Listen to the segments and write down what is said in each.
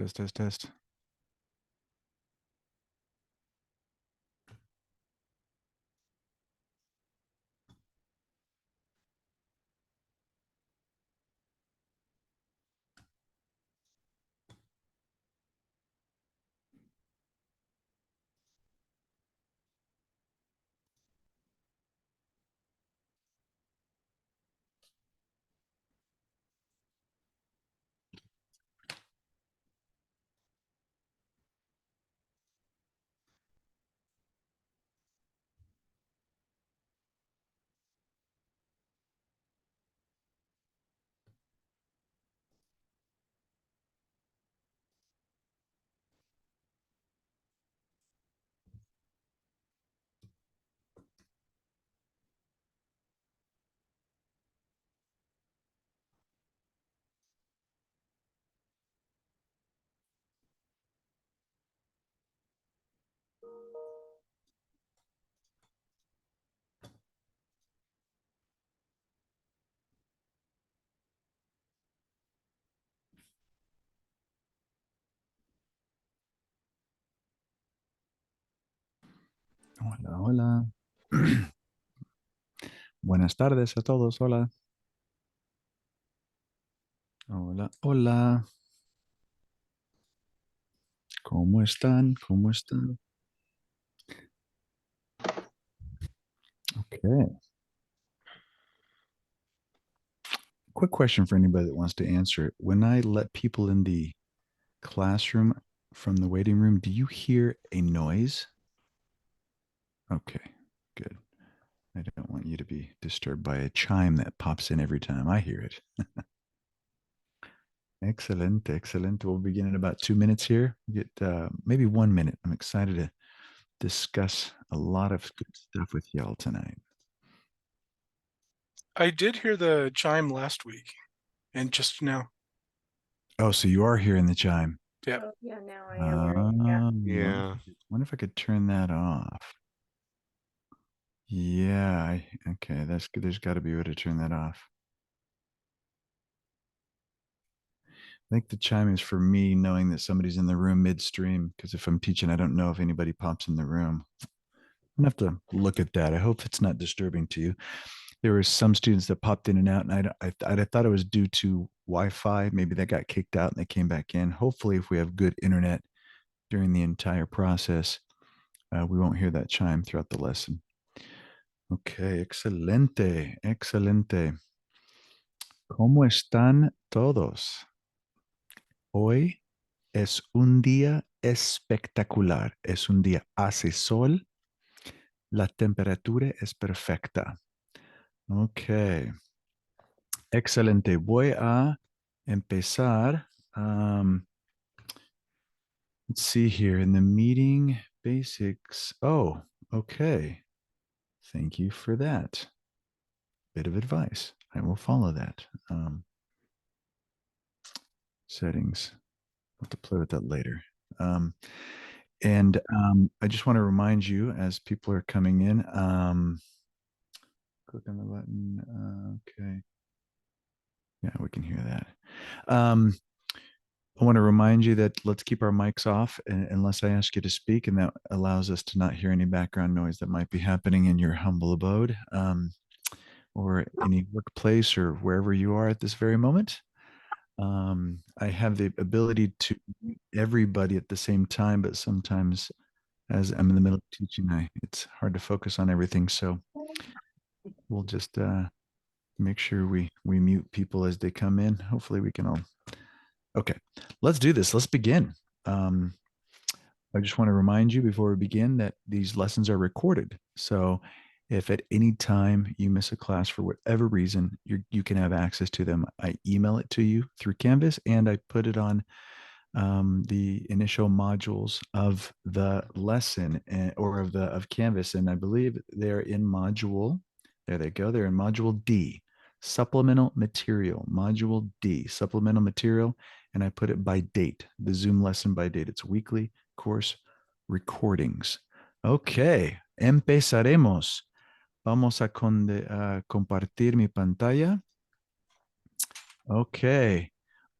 Test, test, test. Hola, hola. Buenas tardes a todos. Hola. Hola, hola. ¿Cómo están? ¿Cómo están? Okay. Quick question for anybody that wants to answer it. When I let people in the classroom from the waiting room, do you hear a noise? Okay, good. I don't want you to be disturbed by a chime that pops in every time I hear it. Excellent, excellent. We'll begin in about 2 minutes here. Get maybe 1 minute. I'm excited to discuss a lot of good stuff with y'all tonight. I did hear the chime last week and just now. Oh, so you are hearing the chime. Yeah. Oh, yeah, now I am hearing it. Yeah. Yeah. Wonder if I could turn that off. Yeah, okay, that's good. There's got to be a way to turn that off. I think the chime is for me knowing that somebody's in the room midstream, because if I'm teaching, I don't know if anybody pops in the room. I'm gonna have to look at that. I hope it's not disturbing to you. There were some students that popped in and out, and I thought it was due to Wi-Fi. Maybe they got kicked out and they came back in. Hopefully, if we have good internet during the entire process, we won't hear that chime throughout the lesson. Okay, excelente, excelente. ¿Cómo están todos? Hoy es un día espectacular. Es un día, hace sol, la temperatura es perfecta. Ok, excelente. Voy a empezar. Let's see here in the meeting basics. Oh, okay. Thank you for that bit of advice. I will follow that. Settings. I'll have to play with that later. And I just want to remind you as people are coming in, click on the button. Okay. Yeah, we can hear that. I want to remind you that let's keep our mics off unless I ask you to speak, and that allows us to not hear any background noise that might be happening in your humble abode or any workplace or wherever you are at this very moment. I have the ability to mute everybody at the same time, but sometimes as I'm in the middle of teaching, it's hard to focus on everything. So we'll just make sure we mute people as they come in. Hopefully we can all. Okay, let's do this. Let's begin. I just want to remind you before we begin that these lessons are recorded. So if at any time you miss a class for whatever reason, you can have access to them. I email it to you through Canvas and I put it on the initial modules of the lesson or of Canvas. And I believe they're in module. There they go. They're in module D, supplemental material, module D, supplemental material. And I put it by date, the Zoom lesson by date. It's weekly course recordings. Okay, empezaremos. Vamos a compartir mi pantalla. Ok,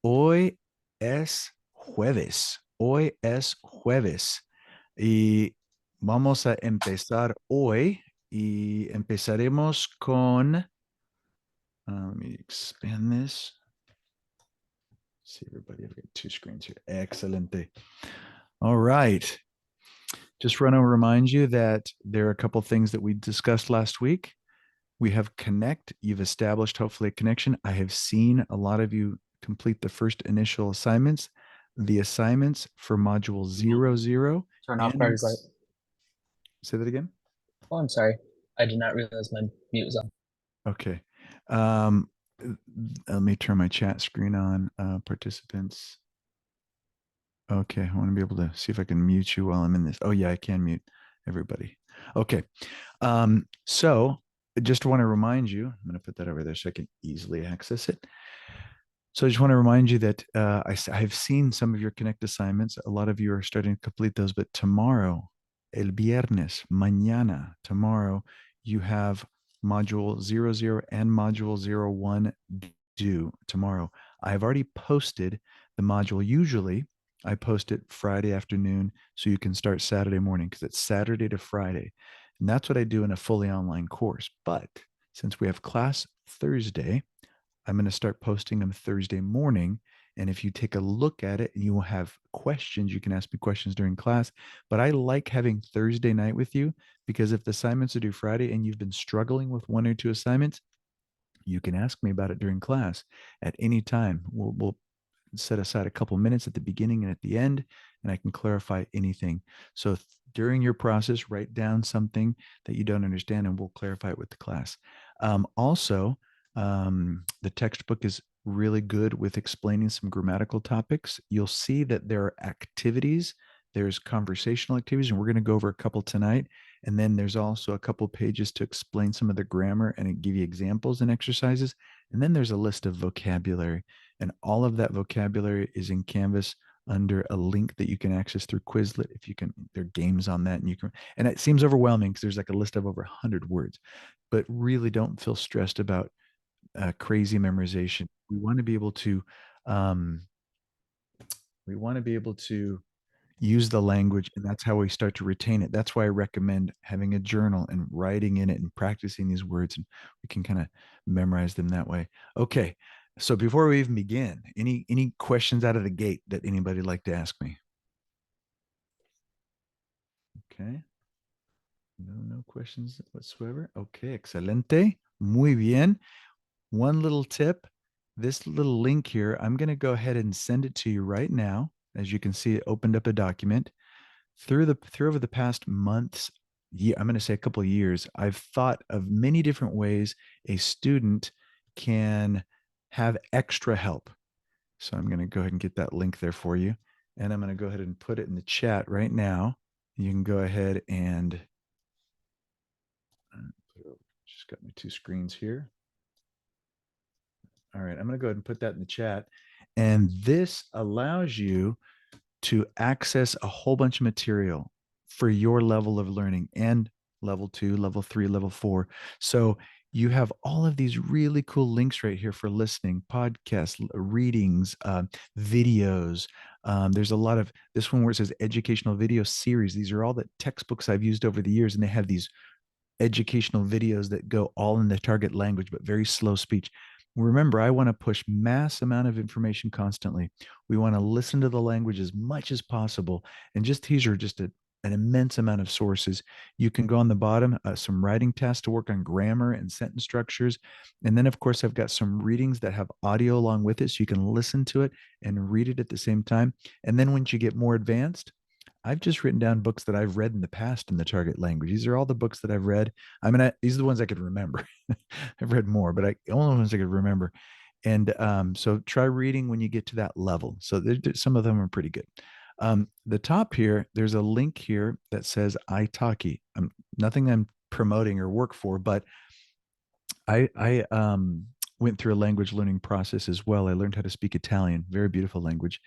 hoy es jueves. Hoy es jueves. Y vamos a empezar hoy y empezaremos con, let me expand this. See everybody, I've got two screens here. Excelente. All right. Just want to remind you that there are a couple things that we discussed last week. We have connect. You've established hopefully a connection. I have seen a lot of you complete the first initial assignments. The assignments for module 00 Turn off and Craig's light. say that again. Oh, I'm sorry. I did not realize my mute was on. Okay. Let me turn my chat screen on. Participants. Okay, I want to be able to see if I can mute you while I'm in this. Oh yeah, I can mute everybody. Okay. So just want to remind you, I'm going to put that over there so I can easily access it. So I just want to remind you that I've seen some of your Connect assignments. A lot of you are starting to complete those, but tomorrow, el viernes, mañana, tomorrow, you have module 00 and module 01 due tomorrow. I've already posted the module. Usually I post it Friday afternoon so you can start Saturday morning because it's Saturday to Friday. And that's what I do in a fully online course. But since we have class Thursday, I'm going to start posting them Thursday morning. And if you take a look at it and you will have questions, you can ask me questions during class. But I like having Thursday night with you because if the assignments are due Friday and you've been struggling with one or two assignments, you can ask me about it during class at any time. We'll set aside a couple minutes at the beginning and at the end, and I can clarify anything. So during your process, write down something that you don't understand, and we'll clarify it with the class. Also, the textbook is really good with explaining some grammatical topics. You'll see that there are activities, there's conversational activities, and we're going to go over a couple tonight. And then there's also a couple pages to explain some of the grammar and give you examples and exercises. And then there's a list of vocabulary. And all of that vocabulary is in Canvas under a link that you can access through Quizlet. If you can, there are games on that, and you can. And it seems overwhelming because there's like a list of over 100 words, but really don't feel stressed about crazy memorization. We want to be able to, use the language, and that's how we start to retain it. That's why I recommend having a journal and writing in it and practicing these words, and we can kind of memorize them that way. Okay. So before we even begin, any questions out of the gate that anybody like to ask me? Okay. No questions whatsoever. Okay, excelente. Muy bien. One little tip, this little link here, I'm going to go ahead and send it to you right now. As you can see, it opened up a document. Through over the past months, I'm going to say a couple of years, I've thought of many different ways a student can have extra help. So I'm going to go ahead and get that link there for you. And I'm going to go ahead and put it in the chat right now. You can go ahead and just got my two screens here. All right, I'm going to go ahead and put that in the chat. And this allows you to access a whole bunch of material for your level of learning and level 2, level 3, level 4. So you have all of these really cool links right here for listening, podcasts, readings, videos. There's a lot of this one where it says educational video series. These are all the textbooks I've used over the years, and they have these educational videos that go all in the target language, but very slow speech. Remember, I want to push mass amount of information constantly. We want to listen to the language as much as possible. And just these are just an immense amount of sources. You can go on the bottom, some writing tasks to work on grammar and sentence structures. And then, of course, I've got some readings that have audio along with it, so you can listen to it and read it at the same time. And then once you get more advanced, I've just written down books that I've read in the past in the target language. These are all the books that I've read. I mean, these are the ones I could remember. I've read more, but the only ones I could remember. And so try reading when you get to that level. So some of them are pretty good. The top here, there's a link here that says italki. Nothing I'm promoting or work for, but I went through a language learning process as well. I learned how to speak Italian, very beautiful language.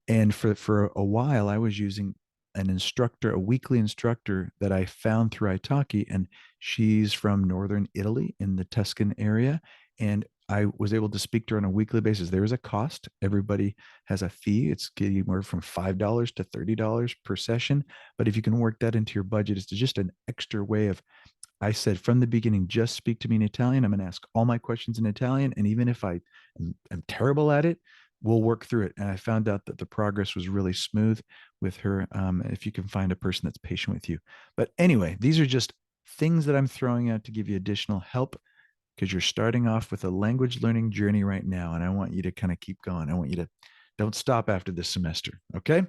And for a while, I was using an instructor, a weekly instructor that I found through Italki, and she's from northern Italy in the Tuscan area. And I was able to speak to her on a weekly basis. There is a cost. Everybody has a fee. It's anywhere from $5 to $30 per session. But if you can work that into your budget, it's just an extra way of, I said from the beginning, just speak to me in Italian. I'm going to ask all my questions in Italian. And even if I'm terrible at it, we'll work through it. And I found out that the progress was really smooth with her. If you can find a person that's patient with you. But anyway, these are just things that I'm throwing out to give you additional help because you're starting off with a language learning journey right now. And I want you to kind of keep going. I want you to don't stop after this semester. Okay.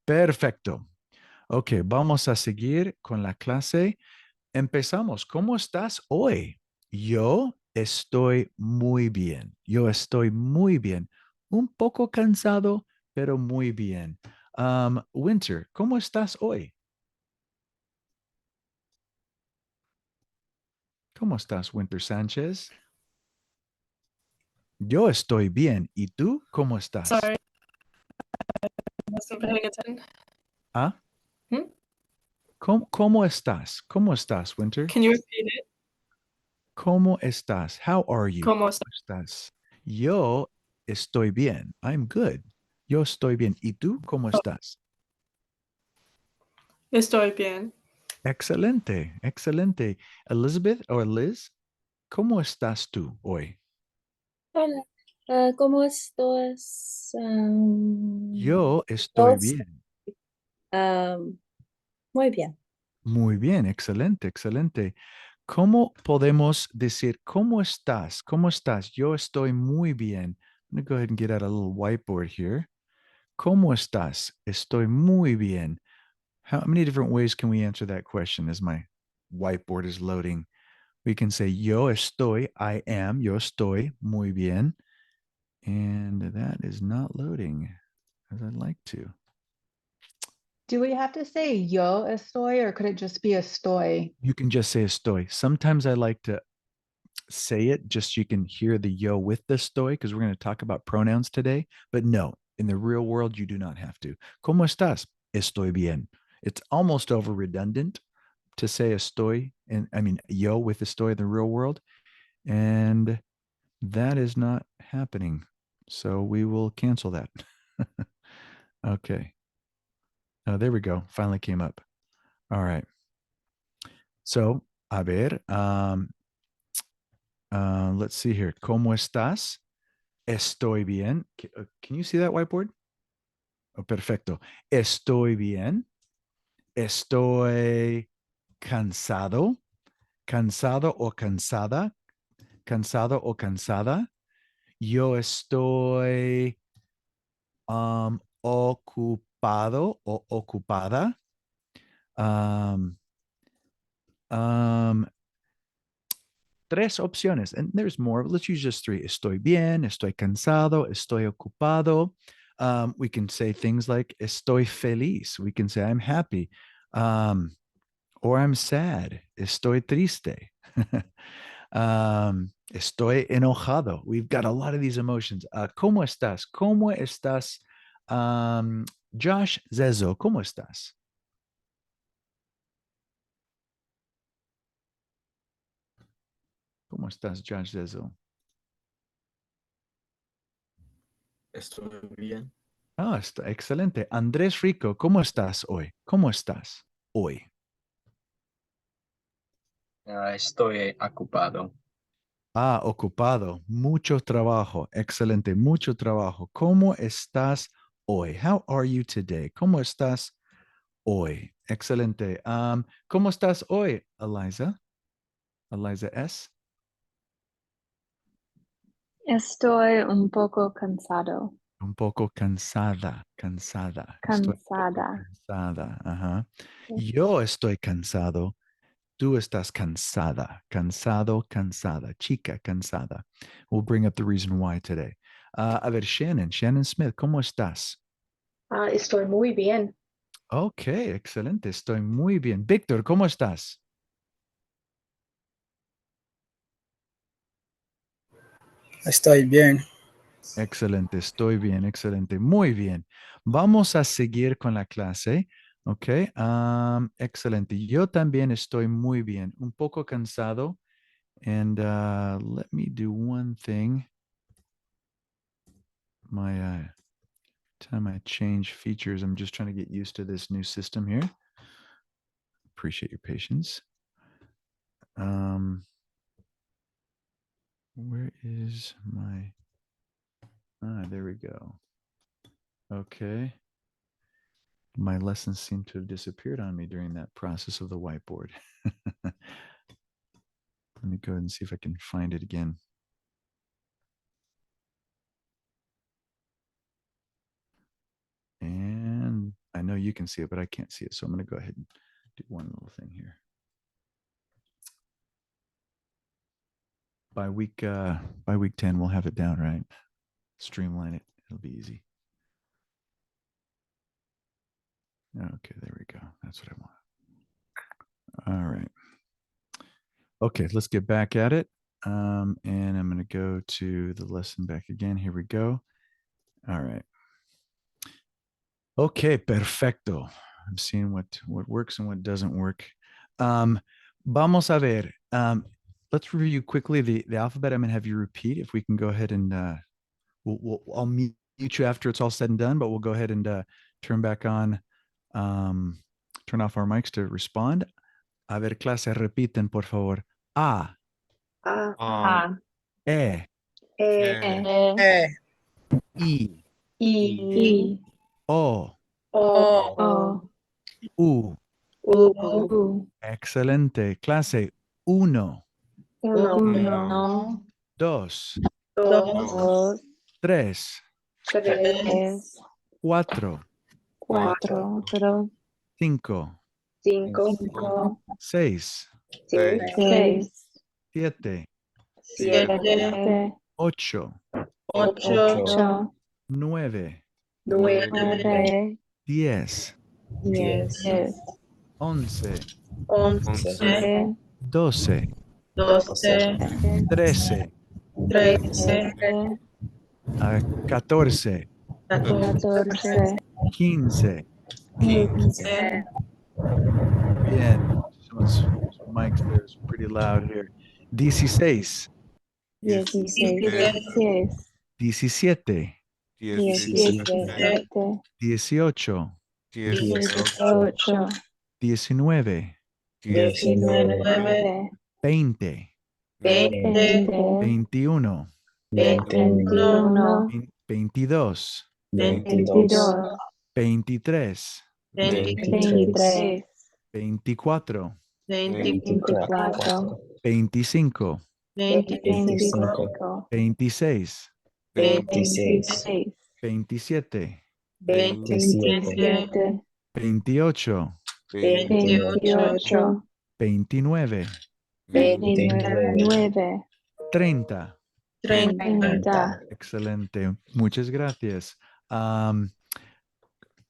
Perfecto. Ok, vamos a seguir con la clase. Empezamos. ¿Cómo estás hoy? Yo estoy muy bien. Yo estoy muy bien. Un poco cansado, pero muy bien. Winter, ¿cómo estás hoy? ¿Cómo estás, Winter Sánchez? Yo estoy bien. ¿Y tú cómo estás? Sorry, I wasn't paying attention. ¿Ah? Hmm? ¿Cómo estás? ¿Cómo estás, Winter? Can you repeat it? ¿Cómo estás? How are you? ¿Cómo ¿Cómo estás? Yo estoy bien. I'm good. Yo estoy bien. ¿Y tú cómo estás? estoy bien? Excelente, excelente. Elizabeth o Liz, ¿cómo estás tú hoy? Hola, ¿cómo estás? Yo estoy Dos, bien. muy bien. Muy bien, excelente, excelente. ¿Cómo podemos decir cómo estás? ¿Cómo estás? Yo estoy muy bien. I'm going to go ahead and get out a little whiteboard here. ¿Cómo estás? Estoy muy bien. How many different ways can we answer that question as my whiteboard is loading? We can say yo estoy, I am, yo estoy muy bien. And that is not loading as I'd like to. Do we have to say yo estoy or could it just be estoy? You can just say estoy. Sometimes I like to say it just so you can hear the yo with the estoy because we're going to talk about pronouns today. But no, in the real world, you do not have to. ¿Cómo estás? Estoy bien. It's almost over redundant to say estoy and I mean yo with estoy in the real world. And that is not happening. So we will cancel that. Okay. Oh, there we go. Finally came up. All right. So, a ver, let's see here. ¿Cómo estás? Estoy bien. Can you see that whiteboard? Oh, perfecto. Estoy bien. Estoy cansado. Cansado o cansada. Cansado o cansada. Yo estoy ocupado o ocupada. Um, um, tres opciones. And there's more. Let's use just three. Estoy bien, estoy cansado, estoy ocupado. We can say things like estoy feliz. We can say I'm happy. Or I'm sad. Estoy triste. Estoy enojado. We've got a lot of these emotions. ¿Cómo estás? ¿Cómo estás? Josh Zezo, ¿cómo estás? ¿Cómo estás, Josh Zezo? Estoy bien. Ah, está excelente. Andrés Rico, ¿cómo estás hoy? ¿Cómo estás hoy? Estoy ocupado. Ah, ocupado. Mucho trabajo. Excelente. Mucho trabajo. ¿Cómo estás hoy? How are you today? ¿Cómo estás hoy? Excelente. ¿Cómo estás hoy, Eliza? Eliza S. Estoy un poco cansado. Un poco cansada, cansada. Estoy un poco Cansada. cansada. Ajá. Sí. Yo estoy cansado. Tú estás cansada, cansado, cansada, chica, cansada. We'll bring up the reason why today. A ver, Shannon Smith, ¿cómo estás? Estoy muy bien. Ok, excelente, estoy muy bien. Víctor, ¿cómo estás? Estoy bien. Excelente, estoy bien, excelente, muy bien. Vamos a seguir con la clase. Ok, excelente. Yo también estoy muy bien, un poco cansado And let me do one thing. My time I change features, I'm just trying to get used to this new system here. Appreciate your patience. Where is my, there we go. Okay. My lessons seem to have disappeared on me during that process of the whiteboard. Let me go ahead and see if I can find it again. And I know you can see it, but I can't see it. So I'm going to go ahead and do one little thing here. By week 10, we'll have it down, right? Streamline it. It'll be easy. Okay, there we go. That's what I want. All right. Okay, let's get back at it. And I'm going to go to the lesson back again. Here we go. All right. Okay, perfecto. I'm seeing what works and what doesn't work. Vamos a ver. Let's review quickly the alphabet. I'm going to have you repeat. If we can go ahead and I'll mute you after it's all said and done, but we'll go ahead and turn back on, turn off our mics to respond. A ver, clase, repiten, por favor. A, A, E, Eh, I, I, O, O, U. U, Excelente. Clase, uno, uno, dos, dos, tres, tres, cuatro, cuatro, cinco, cinco, seis, seis, siete, siete, ocho, ocho, nueve, nueve, 10, 10, 11, 11, 12, 13, 13, 14, 14, 15. 15, Bien. Someone's mic's there is pretty loud here. 16, 16, 17, 17, 18, 18, 19, 19, 20, 20, 21, 21, 22, 22, 23, 23, 24, 24, 25, 25, 26, 26, 27, 27, 28, 28, 29, 29, 30. 30. Excelente. Muchas gracias.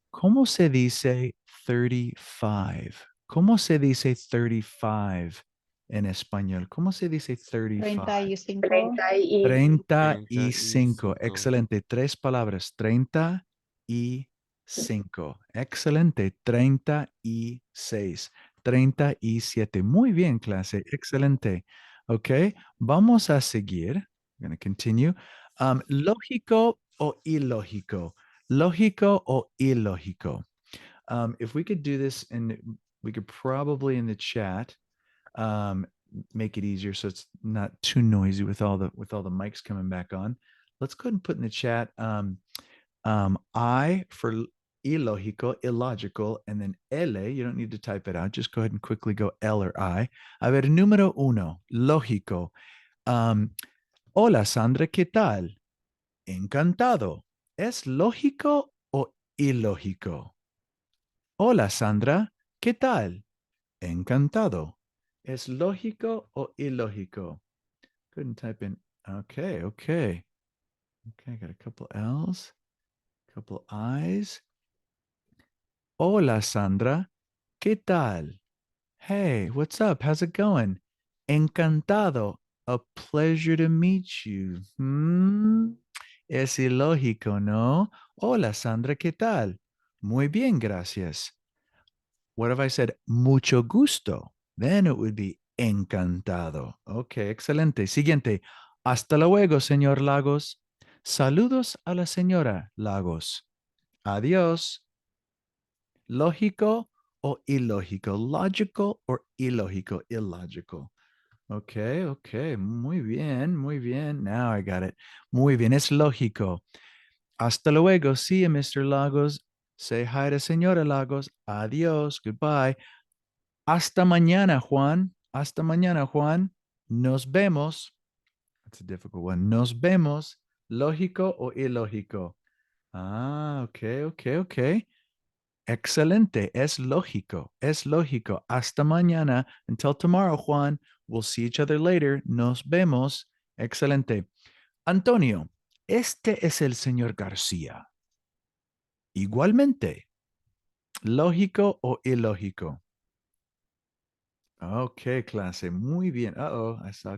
¿Cómo se dice 35? ¿Cómo se dice 35 en español? ¿Cómo se dice 35? 35. 35. Excelente. 3 palabras. 35. Excelente. 36. 37. Muy bien, clase. Excelente. Ok. Vamos a seguir. I'm going to continue. Lógico o ilógico. Lógico o ilógico. If we could do this, and we could probably in the chat make it easier so it's not too noisy with all the mics coming back on. Let's go ahead and put in the chat I for ilógico, illogical, and then L. You don't need to type it out. Just go ahead and quickly go L or I. A ver, número uno, lógico. Hola, Sandra, ¿qué tal? Encantado. ¿Es lógico o ilógico? Hola, Sandra, ¿qué tal? Encantado. ¿Es lógico o ilógico? Go ahead and type in. Okay. Okay, got a couple L's, a couple I's. Hola, Sandra, ¿qué tal? Hey, what's up? How's it going? Encantado. A pleasure to meet you. Es ilógico, ¿no? Hola, Sandra, ¿qué tal? Muy bien, gracias. What if I said mucho gusto? Then it would be encantado. Ok, excelente. Siguiente. Hasta luego, señor Lagos. Saludos a la señora Lagos. Adiós. Lógico o ilógico. Logical or illogical. Illogical. Ok, ok. Muy bien, muy bien. Now I got it. Muy bien. Es lógico. Hasta luego. See you, Mr. Lagos. Say hi to Señora Lagos. Adiós. Goodbye. Hasta mañana, Juan. Hasta mañana, Juan. Nos vemos. That's a difficult one. Nos vemos. ¿Lógico o ilógico? Ah, ok, ok, ok. Excelente. Es lógico. Es lógico. Hasta mañana. Until tomorrow, Juan. We'll see each other later. Nos vemos. Excelente. Antonio, este es el señor García. Igualmente. ¿Lógico o ilógico? Ok, clase. Muy bien. Uh-oh, I saw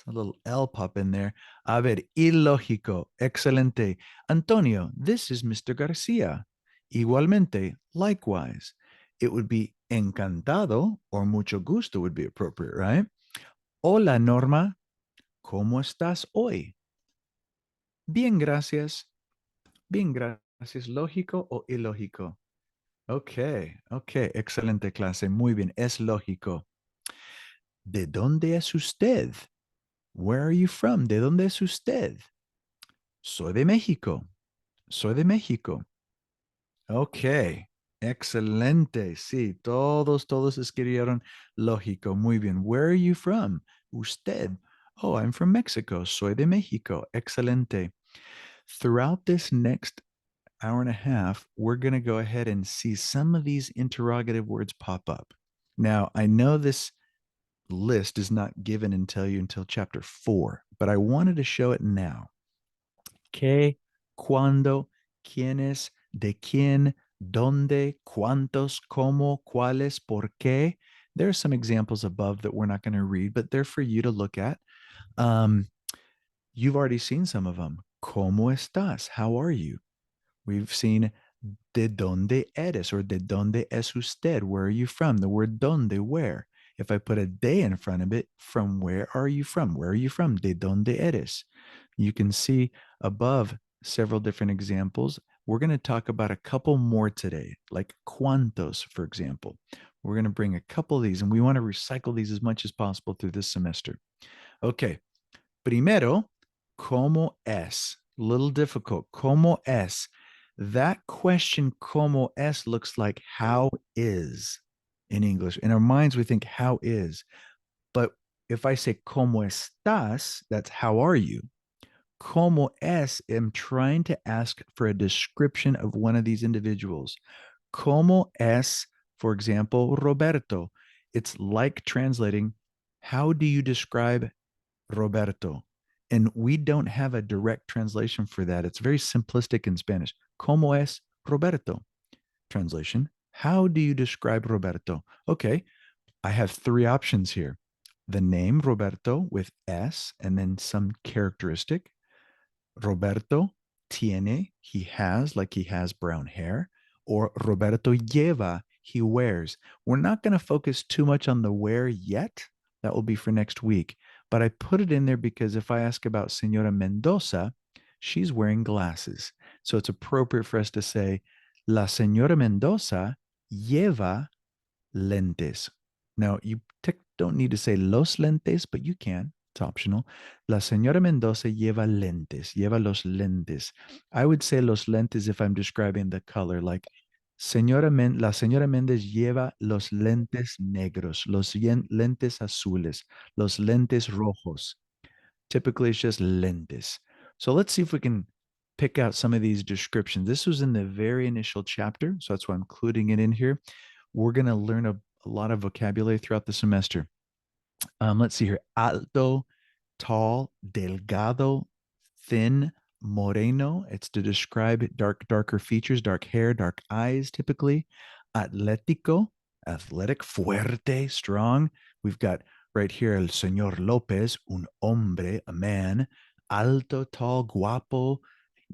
a little L pop in there. A ver, ilógico. Excelente. Antonio, this is Mr. Garcia. Igualmente, likewise. It would be encantado or mucho gusto would be appropriate, right? Hola, Norma. ¿Cómo estás hoy? Bien, gracias. Bien, gracias. ¿Lógico o ilógico? Ok, ok. Excelente clase. Muy bien. Es lógico. ¿De dónde es usted? Where are you from? ¿De dónde es usted? Soy de México. Soy de México. Ok. Excelente. Sí, todos escribieron lógico. Muy bien. Where are you from? Usted. Oh, I'm from Mexico. Soy de México. Excelente. Throughout this next hour and a half, we're going to go ahead and see some of these interrogative words pop up. Now, I know this list is not given until chapter 4, but I wanted to show it now. ¿Qué? ¿Cuándo? ¿Quiénes? ¿De quién? ¿Dónde? ¿Cuántos? ¿Cómo? ¿Cuáles? ¿Por qué? There are some examples above that we're not going to read, but they're for you to look at. You've already seen some of them. ¿Cómo estás? How are you? We've seen ¿de dónde eres? Or ¿de dónde es usted? Where are you from? The word ¿dónde? Where? If I put a de in front of it, from where are you from? Where are you from? ¿De dónde eres? You can see above several different examples. We're going to talk about a couple more today, like cuantos, for example. We're going to bring a couple of these, and we want to recycle these as much as possible through this semester. Okay. Primero, ¿cómo es? Little difficult. ¿Cómo es? That question, ¿cómo es, looks like how is in English. In our minds, we think how is. But if I say ¿cómo estás? That's how are you? ¿Cómo es? I'm trying to ask for a description of one of these individuals. ¿Cómo es, for example, Roberto? It's like translating, how do you describe Roberto? And we don't have a direct translation for that. It's very simplistic in Spanish. ¿Cómo es Roberto? Translation, how do you describe Roberto? Okay, I have three options here. The name Roberto with S and then some characteristic. Roberto tiene, he has, like he has brown hair. Or Roberto lleva, he wears. We're not going to focus too much on the wear yet. That will be for next week. But I put it in there because if I ask about Senora Mendoza, she's wearing glasses. So it's appropriate for us to say, La Senora Mendoza lleva lentes. Now, you don't need to say los lentes, but you can. It's optional. La señora Mendoza lleva lentes, lleva los lentes. I would say los lentes if I'm describing the color, like la señora Méndez lleva los lentes negros, los lentes azules, los lentes rojos. Typically, it's just lentes. So let's see if we can pick out some of these descriptions. This was in the very initial chapter, so that's why I'm including it in here. We're going to learn a lot of vocabulary throughout the semester. Let's see here. Alto, tall, delgado, thin, moreno. It's to describe darker features, dark hair, dark eyes, typically. Atlético, athletic, fuerte, strong. We've got right here el señor López, un hombre, a man. Alto, tall, guapo,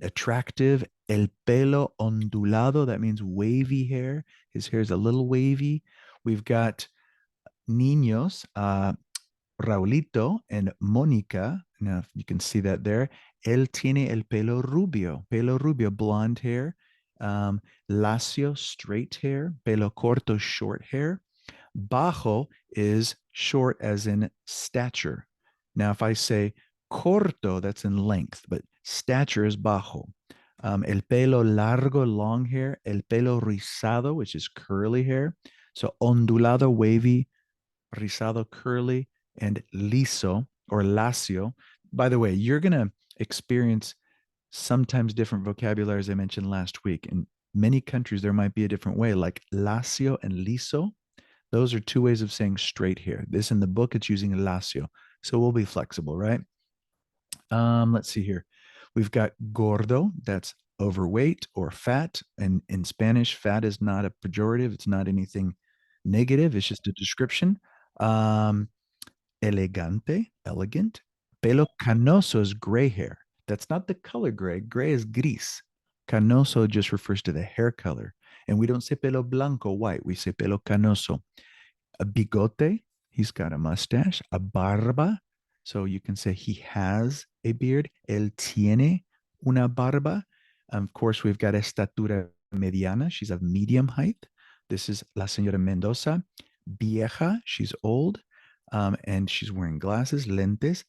attractive. El pelo ondulado, that means wavy hair. His hair is a little wavy. We've got niños, Raulito and Mónica. Now, you can see that there. Él tiene el pelo rubio, blonde hair. Lacio, straight hair. Pelo corto, short hair. Bajo is short as in stature. Now, if I say corto, that's in length, but stature is bajo. El pelo largo, long hair. El pelo rizado, which is curly hair. So ondulado, wavy, rizado, curly, and liso or lacio. By the way, you're going to experience sometimes different vocabulary, as I mentioned last week. In many countries, there might be a different way, like lacio and liso. Those are two ways of saying straight hair. This in the book, it's using lacio. So we'll be flexible, right? Let's see here. We've got gordo, that's overweight or fat. And in Spanish, fat is not a pejorative. It's not anything negative. It's just a description. Elegante, elegant. Pelo canoso is gray hair. That's not the color gray. Gray is gris. Canoso just refers to the hair color. And we don't say pelo blanco, white. We say pelo canoso. A bigote, he's got a mustache. A barba, so you can say he has a beard. Él tiene una barba. Of course, we've got estatura mediana. She's of medium height. This is La Señora Mendoza. Vieja, she's old, and she's wearing glasses, lentes.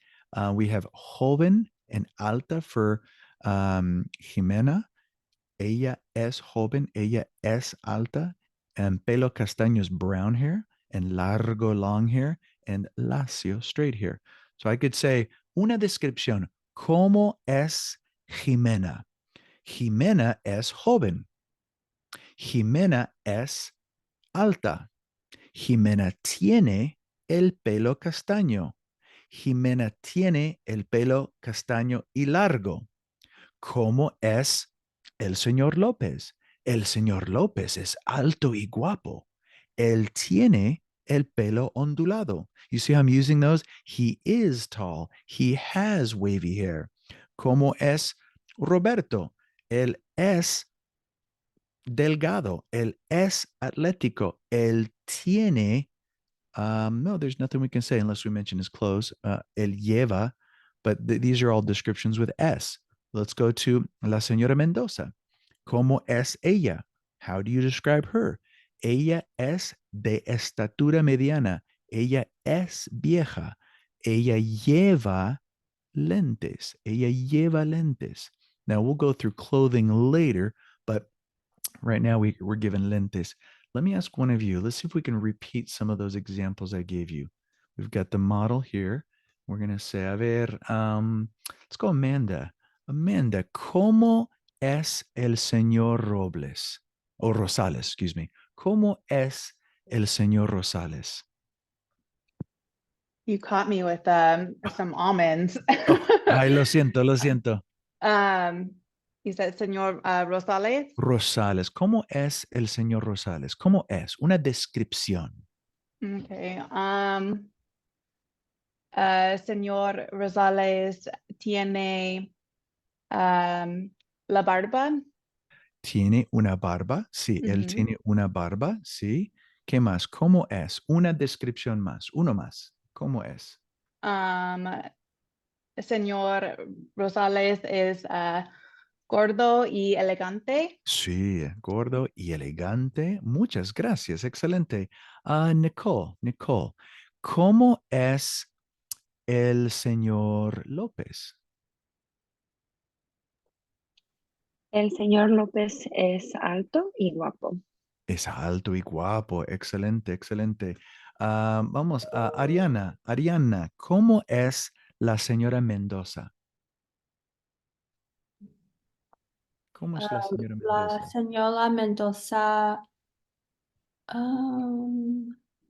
We have joven and alta for Jimena. Ella es joven, ella es alta, and pelo castaño is brown hair, and largo, long hair, and lacio, straight hair. So I could say una descripción. ¿Cómo es Jimena? Jimena es joven. Jimena es alta. Jimena tiene el pelo castaño. Jimena tiene el pelo castaño y largo. ¿Cómo es el señor López? El señor López es alto y guapo. Él tiene el pelo ondulado. You see how I'm using those? He is tall. He has wavy hair. ¿Cómo es Roberto? Él es delgado. Él es atlético. Él tiene, no, there's nothing we can say unless we mention his clothes. Él lleva, but these are all descriptions with S. Let's go to La Señora Mendoza. ¿Cómo es ella? How do you describe her? Ella es de estatura mediana. Ella es vieja. Ella lleva lentes. Ella lleva lentes. Now we'll go through clothing later, but right now we're given lentes. Let me ask one of you. Let's see if we can repeat some of those examples I gave you. We've got the model here. We're going to say, a ver, let's go Amanda. Amanda, ¿cómo es el señor Robles? O Rosales, excuse me. ¿Cómo es el señor Rosales? You caught me with some almonds. Oh, ay, lo siento, lo siento. You said Señor Rosales. Rosales, ¿cómo es el señor Rosales? ¿Cómo es? Una descripción. Okay. Señor Rosales tiene la barba. ¿Tiene una barba? Sí, él Ujú. tiene una barba, sí. ¿Qué más? ¿Cómo es? Una descripción más, uno más. ¿Cómo es? Señor Rosales es gordo y elegante. Sí, gordo y elegante. Muchas gracias, excelente. Nicole, ¿cómo es el señor López? El señor López es alto y guapo. Es alto y guapo, excelente, excelente. Vamos a Ariana. Ariana, ¿cómo es la señora Mendoza? ¿Cómo es la señora La Mendoza? señora Mendoza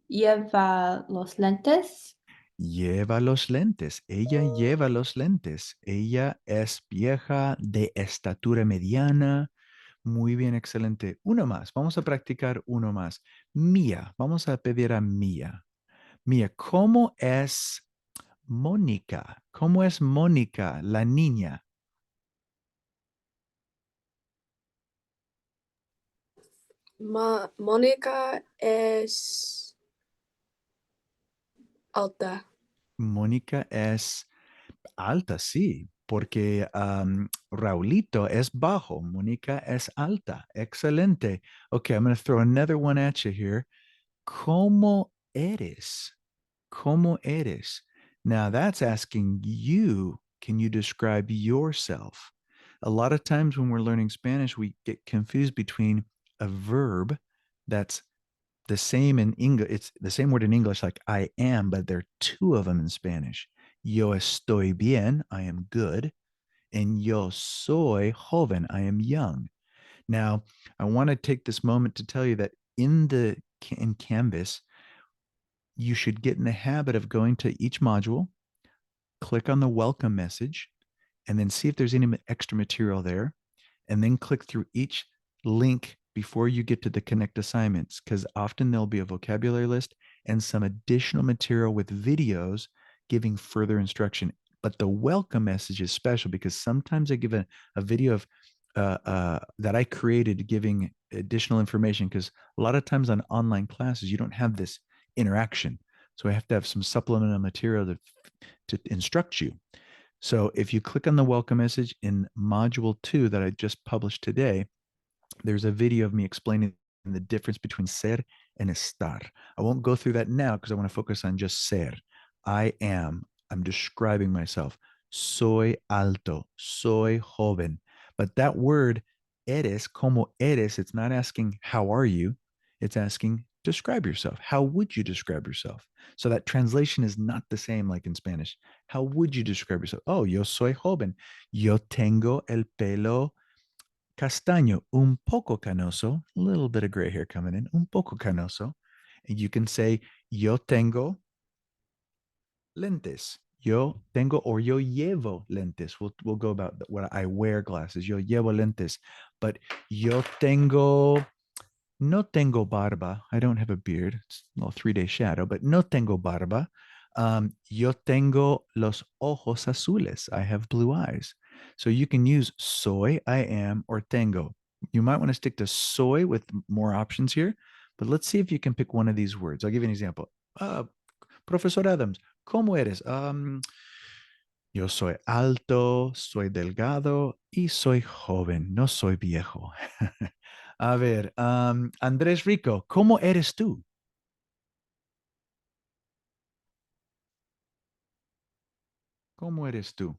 lleva los lentes. Lleva los lentes. Ella lleva los lentes. Ella es vieja, de estatura mediana. Muy bien, excelente. Uno más. Vamos a practicar uno más. Mía. Vamos a pedir a Mía. Mía, ¿cómo es Mónica? ¿Cómo es Mónica, la niña? Mónica es Alta. Mónica es alta, sí, porque Raulito es bajo. Mónica es alta. Excelente. Okay, I'm going to throw another one at you here. ¿Cómo eres? ¿Cómo eres? Now that's asking you, can you describe yourself? A lot of times when we're learning Spanish, we get confused between a verb that's the same in English. It's the same word in English, like I am, but there are two of them in Spanish. Yo estoy bien, I am good. And yo soy joven, I am young. Now, I want to take this moment to tell you that in Canvas, you should get in the habit of going to each module, click on the welcome message, and then see if there's any extra material there, and then click through each link before you get to the connect assignments, because often there'll be a vocabulary list and some additional material with videos giving further instruction. But the welcome message is special because sometimes I give a video of that I created giving additional information, because a lot of times on online classes, you don't have this interaction. So I have to have some supplemental material to instruct you. So if you click on the welcome message in module 2 that I just published today, there's a video of me explaining the difference between ser and estar. I won't go through that now because I want to focus on just ser. I am. I'm describing myself. Soy alto. Soy joven. But that word, eres, como eres, it's not asking, how are you? It's asking, describe yourself. How would you describe yourself? So that translation is not the same like in Spanish. How would you describe yourself? Oh, yo soy joven. Yo tengo el pelo castaño, un poco canoso, a little bit of gray hair coming in, un poco canoso. And you can say, yo tengo lentes. Yo tengo or yo llevo lentes. We'll go about what I wear glasses. Yo llevo lentes. But yo tengo, no tengo barba. I don't have a beard. It's a little 3-day shadow, but no tengo barba. Yo tengo los ojos azules. I have blue eyes. So you can use soy, I am, or tengo. You might want to stick to soy with more options here, but let's see if you can pick one of these words. I'll give you an example. Professor Adams, ¿cómo eres? Yo soy alto, soy delgado y soy joven, no soy viejo. A ver, Andrés Rico, ¿cómo eres tú? ¿Cómo eres tú?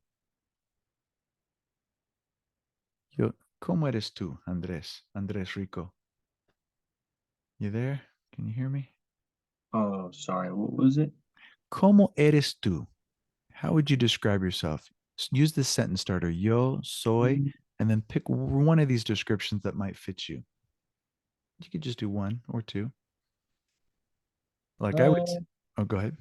Yo, ¿cómo eres tú, Andrés? Andrés Rico. You there? Can you hear me? Oh, sorry. What was it? ¿Cómo eres tú? How would you describe yourself? Use the sentence starter, yo soy, and then pick one of these descriptions that might fit you. You could just do one or two. Like I would. Oh, go ahead.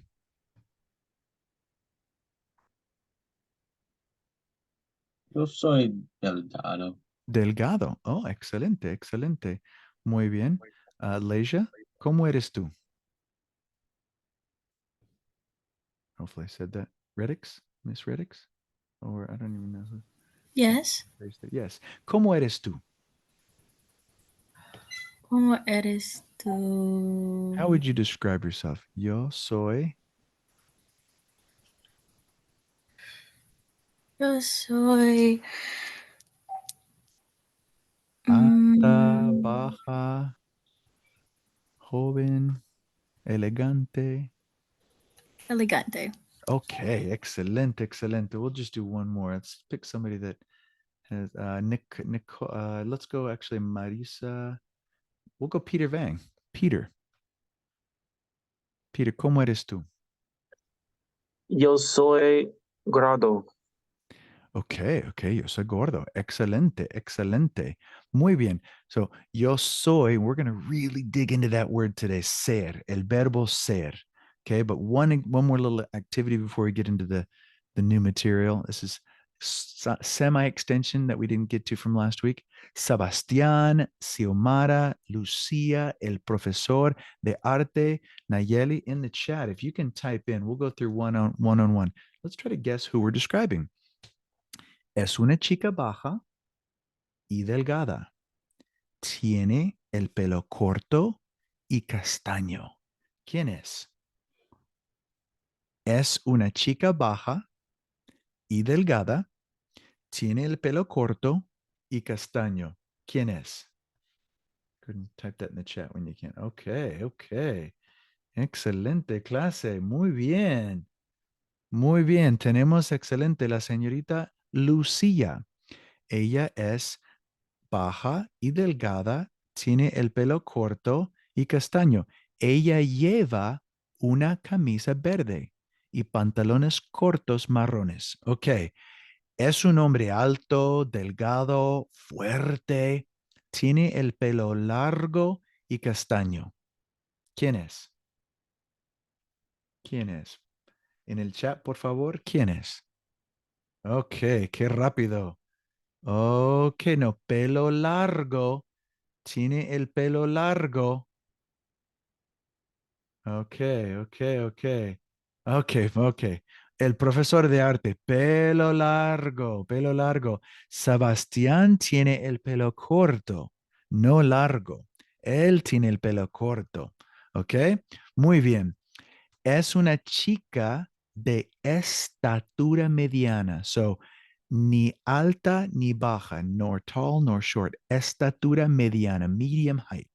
Yo soy delgado. Delgado. Oh, excelente, excelente. Muy bien. Leisha, ¿cómo eres tú? Hopefully I said that. Reddix? Miss Reddix? Or I don't even know who. Yes. Yes. ¿Cómo eres tú? ¿Cómo eres tú? How would you describe yourself? Yo soy. Yo soy. Alta, baja, joven, elegante. Elegante. Okay, excelente, excelente. We'll just do one more. Let's pick somebody that has Nick. Let's go actually Marisa. We'll go Peter Vang. Peter. Peter, ¿cómo eres tú? Yo soy gordo. Okay, yo soy gordo. Excelente, excelente. Muy bien. So, yo soy, we're going to really dig into that word today, ser, el verbo ser. Okay, but one more little activity before we get into the new material. This is semi-extension that we didn't get to from last week. Sebastián, Xiomara, Lucia, el profesor de arte, Nayeli in the chat. If you can type in, we'll go through one on one. Let's try to guess who we're describing. Es una chica baja y delgada. Tiene el pelo corto y castaño. ¿Quién es? Es una chica baja y delgada. Tiene el pelo corto y castaño. ¿Quién es? Couldn't type that in the chat when you can. Okay, okay. Excelente clase. Muy bien. Muy bien. Tenemos excelente la señorita Lucía. Ella es baja y delgada. Tiene el pelo corto y castaño. Ella lleva una camisa verde y pantalones cortos marrones. Ok. Es un hombre alto, delgado, fuerte. Tiene el pelo largo y castaño. ¿Quién es? ¿Quién es? En el chat, por favor, ¿quién es? Ok, qué rápido. Ok, no, pelo largo. Tiene el pelo largo. Ok, ok, ok. Ok, ok. El profesor de arte, pelo largo, pelo largo. Sebastián tiene el pelo corto, no largo. Él tiene el pelo corto. Ok, muy bien. Es una chica de estatura mediana. So, ni alta ni baja, nor tall nor short. Estatura mediana, medium height.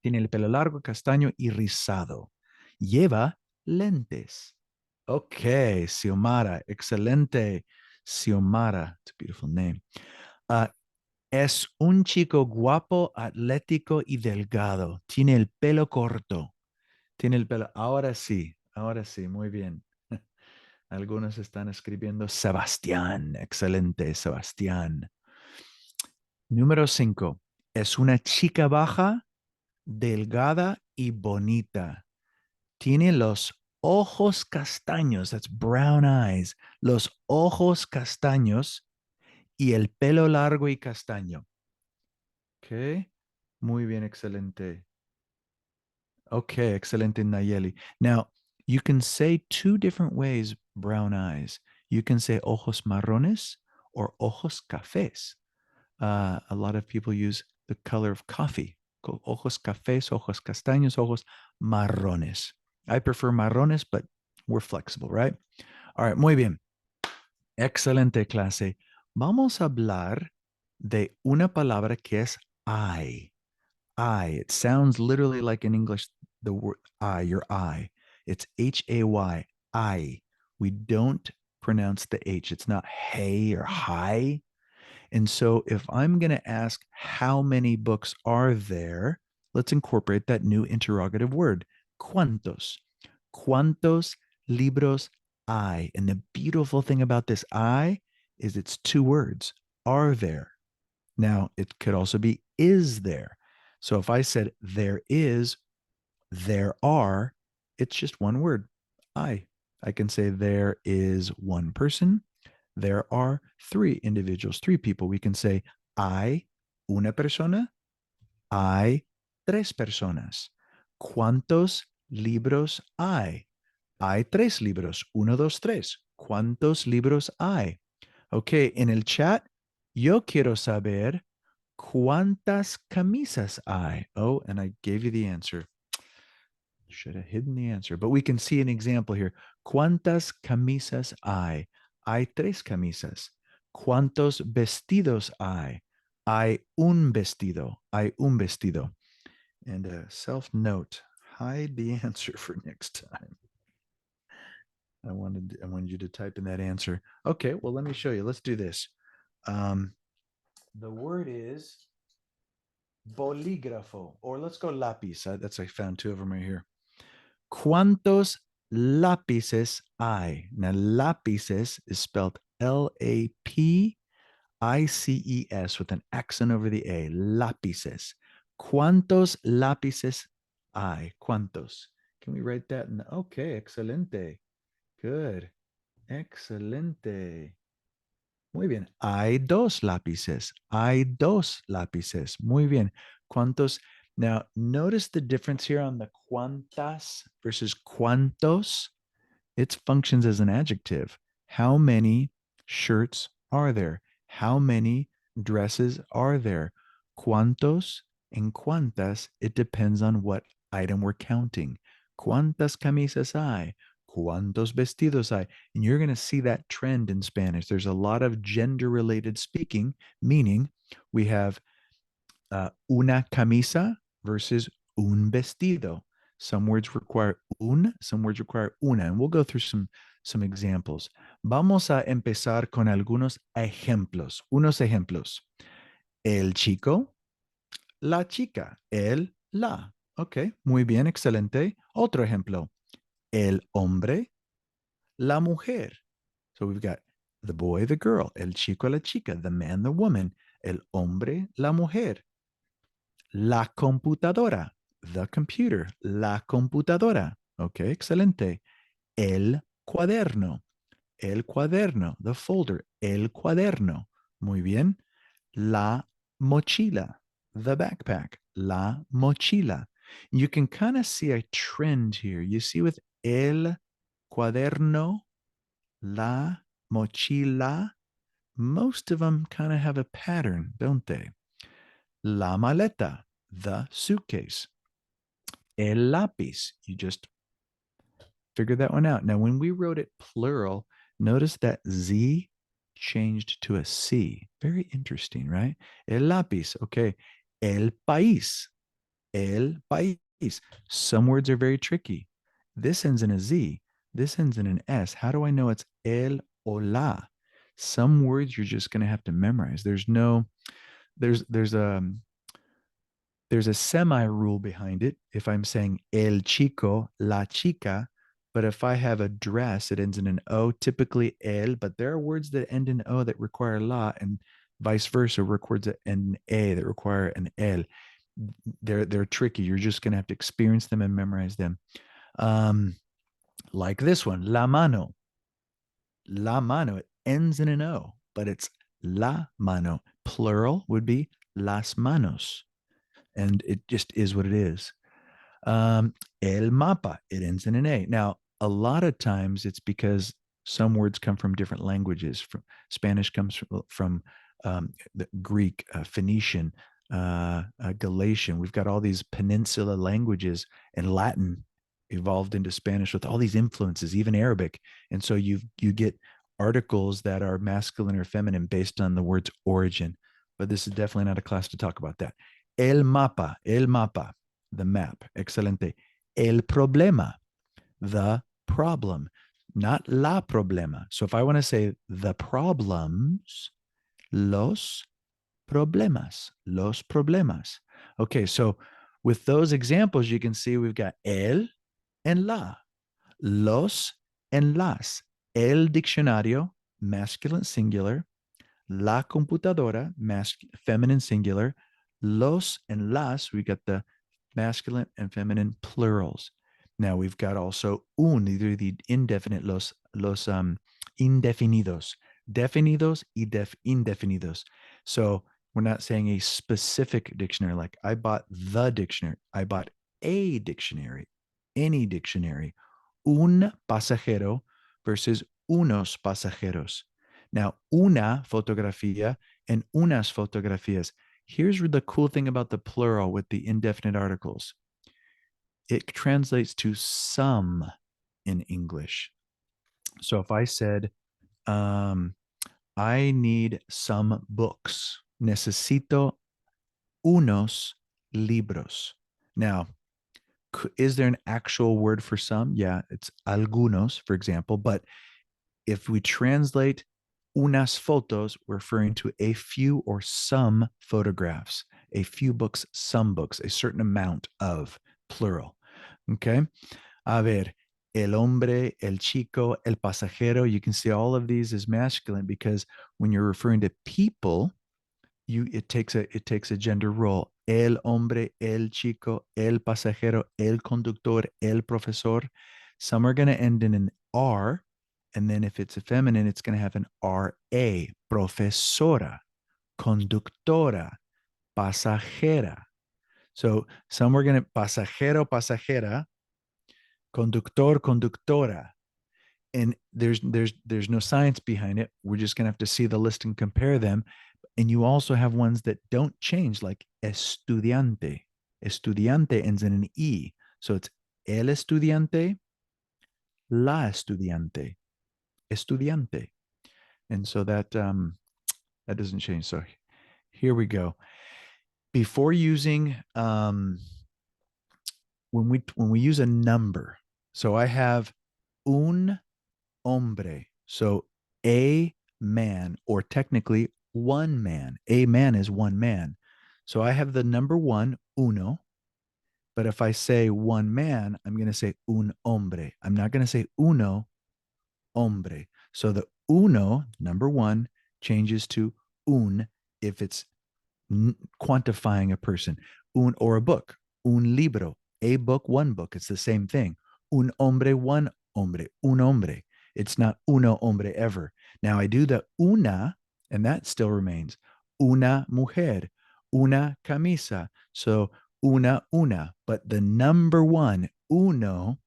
Tiene el pelo largo, castaño y rizado. Lleva lentes. Ok, Xiomara, excelente. Xiomara, it's a beautiful name. Es un chico guapo, atlético y delgado. Tiene el pelo corto. Tiene el pelo. Ahora sí, muy bien. Algunos están escribiendo Sebastián. Excelente, Sebastián. Número 5. Es una chica baja, delgada y bonita. Tiene los ojos castaños, that's brown eyes, los ojos castaños y el pelo largo y castaño. Ok, muy bien, excelente. Okay, excelente, Nayeli. Now, you can say two different ways brown eyes. You can say ojos marrones or ojos cafés. A lot of people use the color of coffee. Ojos cafés, ojos castaños, ojos marrones. I prefer marrones, but we're flexible, right? All right, muy bien. Excelente clase. Vamos a hablar de una palabra que es I. I. It sounds literally like in English, the word I, your eye. It's Hay. I. We don't pronounce the H. It's not hey or hi. And so if I'm going to ask how many books are there, let's incorporate that new interrogative word. ¿Cuántos? ¿Cuántos libros hay? And the beautiful thing about this I is it's two words. Are there? Now, it could also be is there. So if I said there is, there are, it's just one word. I can say there is one person. There are three individuals, three people. We can say hay una persona, hay tres personas. ¿Cuántos libros hay? Hay tres libros. Uno, dos, tres. ¿Cuántos libros hay? Ok, en el chat, yo quiero saber cuántas camisas hay. Oh, and I gave you the answer. Should have hidden the answer, but we can see an example here. ¿Cuántas camisas hay? Hay tres camisas. ¿Cuántos vestidos hay? Hay un vestido. Hay un vestido. And a self note, hide the answer for next time. I wanted you to type in that answer. Okay, well, let me show you. Let's do this. The word is bolígrafo, or let's go lápiz. That's I found two of them right here. ¿Cuántos lápices hay? Now, lápices is spelled Lapices with an accent over the A. Lápices. ¿Cuántos lápices hay? ¿Cuántos? Can we write that? Okay, excelente. Good. Excelente. Muy bien. Hay dos lápices. Hay dos lápices. Muy bien. ¿Cuántos? Now, notice the difference here on the cuantas versus cuantos. It functions as an adjective. How many shirts are there? How many dresses are there? Cuantos and cuantas, it depends on what item we're counting. ¿Cuántas camisas hay? ¿Cuántos vestidos hay? And you're going to see that trend in Spanish. There's a lot of gender-related speaking, meaning we have una camisa versus un vestido. Some words require un, some words require una, and we'll go through some examples. Vamos a empezar con algunos ejemplos, unos ejemplos. El chico, la chica, el, la. Ok, muy bien, excelente. Otro ejemplo. El hombre, la mujer. So we've got the boy, the girl, el chico, la chica, the man, the woman, el hombre, la mujer. La computadora, the computer, la computadora. Ok, excelente. El cuaderno, the folder, el cuaderno. Muy bien. La mochila, the backpack, la mochila. You can kind of see a trend here. You see with el cuaderno, la mochila, most of them kind of have a pattern, don't they? La maleta, the suitcase. El lápiz, you just figured that one out. Now, when we wrote it plural, notice that Z changed to a C. Very interesting, right? El lápiz, okay. El país, el país. Some words are very tricky. This ends in a Z. This ends in an S. How do I know it's el o la? Some words you're just going to have to memorize. There's a semi rule behind it. If I'm saying el chico, la chica, but if I have a dress, it ends in an O, typically el, but there are words that end in O that require la, and vice versa, words that end in A that require an el. They're tricky. You're just going to have to experience them and memorize them. Like this one, la mano. La mano, it ends in an O, but it's la mano. Plural would be las manos. And it just is what it is. El mapa, it ends in an A. Now, a lot of times it's because some words come from different languages. From Spanish comes from the Greek, Phoenician, Galatian. We've got all these peninsula languages, and Latin evolved into Spanish with all these influences, even Arabic. And so you get articles that are masculine or feminine based on the word's origin. But this is definitely not a class to talk about that. El mapa, the map. Excelente. El problema, the problem, not la problema. So if I want to say the problems, los problemas. Okay, so with those examples, you can see we've got el and la, los and las. El diccionario, masculine singular. La computadora, feminine singular. Los and las, we got the masculine and feminine plurals. Now we've got also either the indefinite, los indefinidos, definidos y indefinidos. So we're not saying a specific dictionary, like I bought the dictionary. I bought a dictionary, any dictionary. Un pasajero versus unos pasajeros. Now, una fotografía and unas fotografías. Here's the cool thing about the plural with the indefinite articles. It translates to some in English. So if I said, I need some books. Necesito unos libros. Now, is there an actual word for some? Yeah, it's algunos, for example. But if we translate unas fotos, we're referring to a few or some photographs, a few books, some books, a certain amount of, plural. Okay. A ver, el hombre, el chico, el pasajero. You can see all of these as masculine because when you're referring to people, it takes a gender role. El hombre, el chico, el pasajero, el conductor, el profesor. Some are going to end in an R. And then if it's a feminine, it's going to have an RA, profesora, conductora, pasajera. So some are going to pasajero, pasajera, conductor, conductora. And there's no science behind it. We're just going to have to see the list and compare them. And you also have ones that don't change, like estudiante. Estudiante ends in an E. So it's el estudiante, la estudiante. Estudiante. And so that that doesn't change. So here we go. Before using when we use a number, so I have un hombre, so a man, or technically one man. A man is one man. So I have the number one, uno. But if I say one man, I'm going to say un hombre. I'm not going to say uno hombre. So the uno, number one, changes to un if it's quantifying a person. Un, or a book. Un libro. A book, one book. It's the same thing. Un hombre, one hombre. Un hombre. It's not uno hombre ever. Now I do the una, and that still remains. Una mujer. Una camisa. So una. But the number one, uno,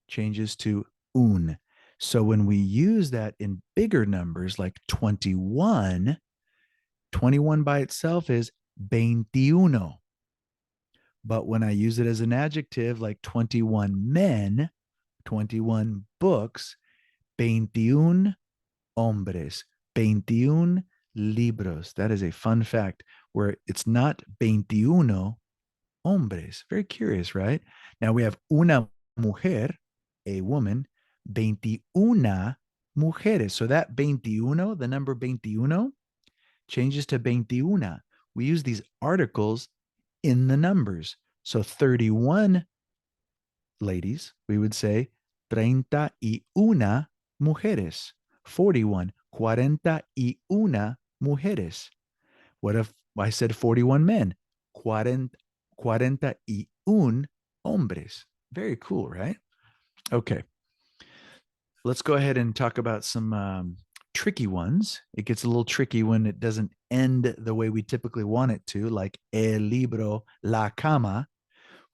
changes to un. So when we use that in bigger numbers like 21, 21 by itself is 21. But when I use it as an adjective like 21 men, 21 books, 21 hombres, 21 libros. That is a fun fact where it's not 21 hombres. Very curious, right? Now we have una mujer, a woman, 21 mujeres. So that 21, the number 21, changes to 21. We use these articles in the numbers. So 31 ladies, we would say 31 mujeres. 41, 41 mujeres. What if I said 41 men? 41 hombres. Very cool, right? Okay. Let's go ahead and talk about some tricky ones. It gets a little tricky when it doesn't end the way we typically want it to, like el libro, la cama.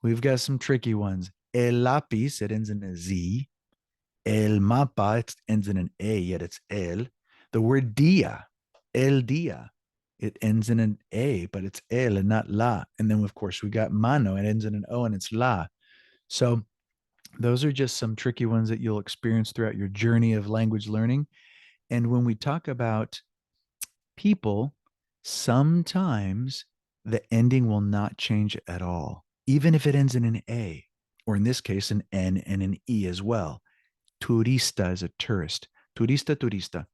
We've got some tricky ones. El lápiz, it ends in a Z. El mapa, it ends in an A, yet it's el. The word dia, el dia, it ends in an A, but it's el and not la. And then, of course, we got mano, it ends in an O and it's la. So those are just some tricky ones that you'll experience throughout your journey of language learning. And when we talk about people, sometimes the ending will not change at all, even if it ends in an A, or in this case, an N and an E as well. Turista is a tourist. Turista, turista.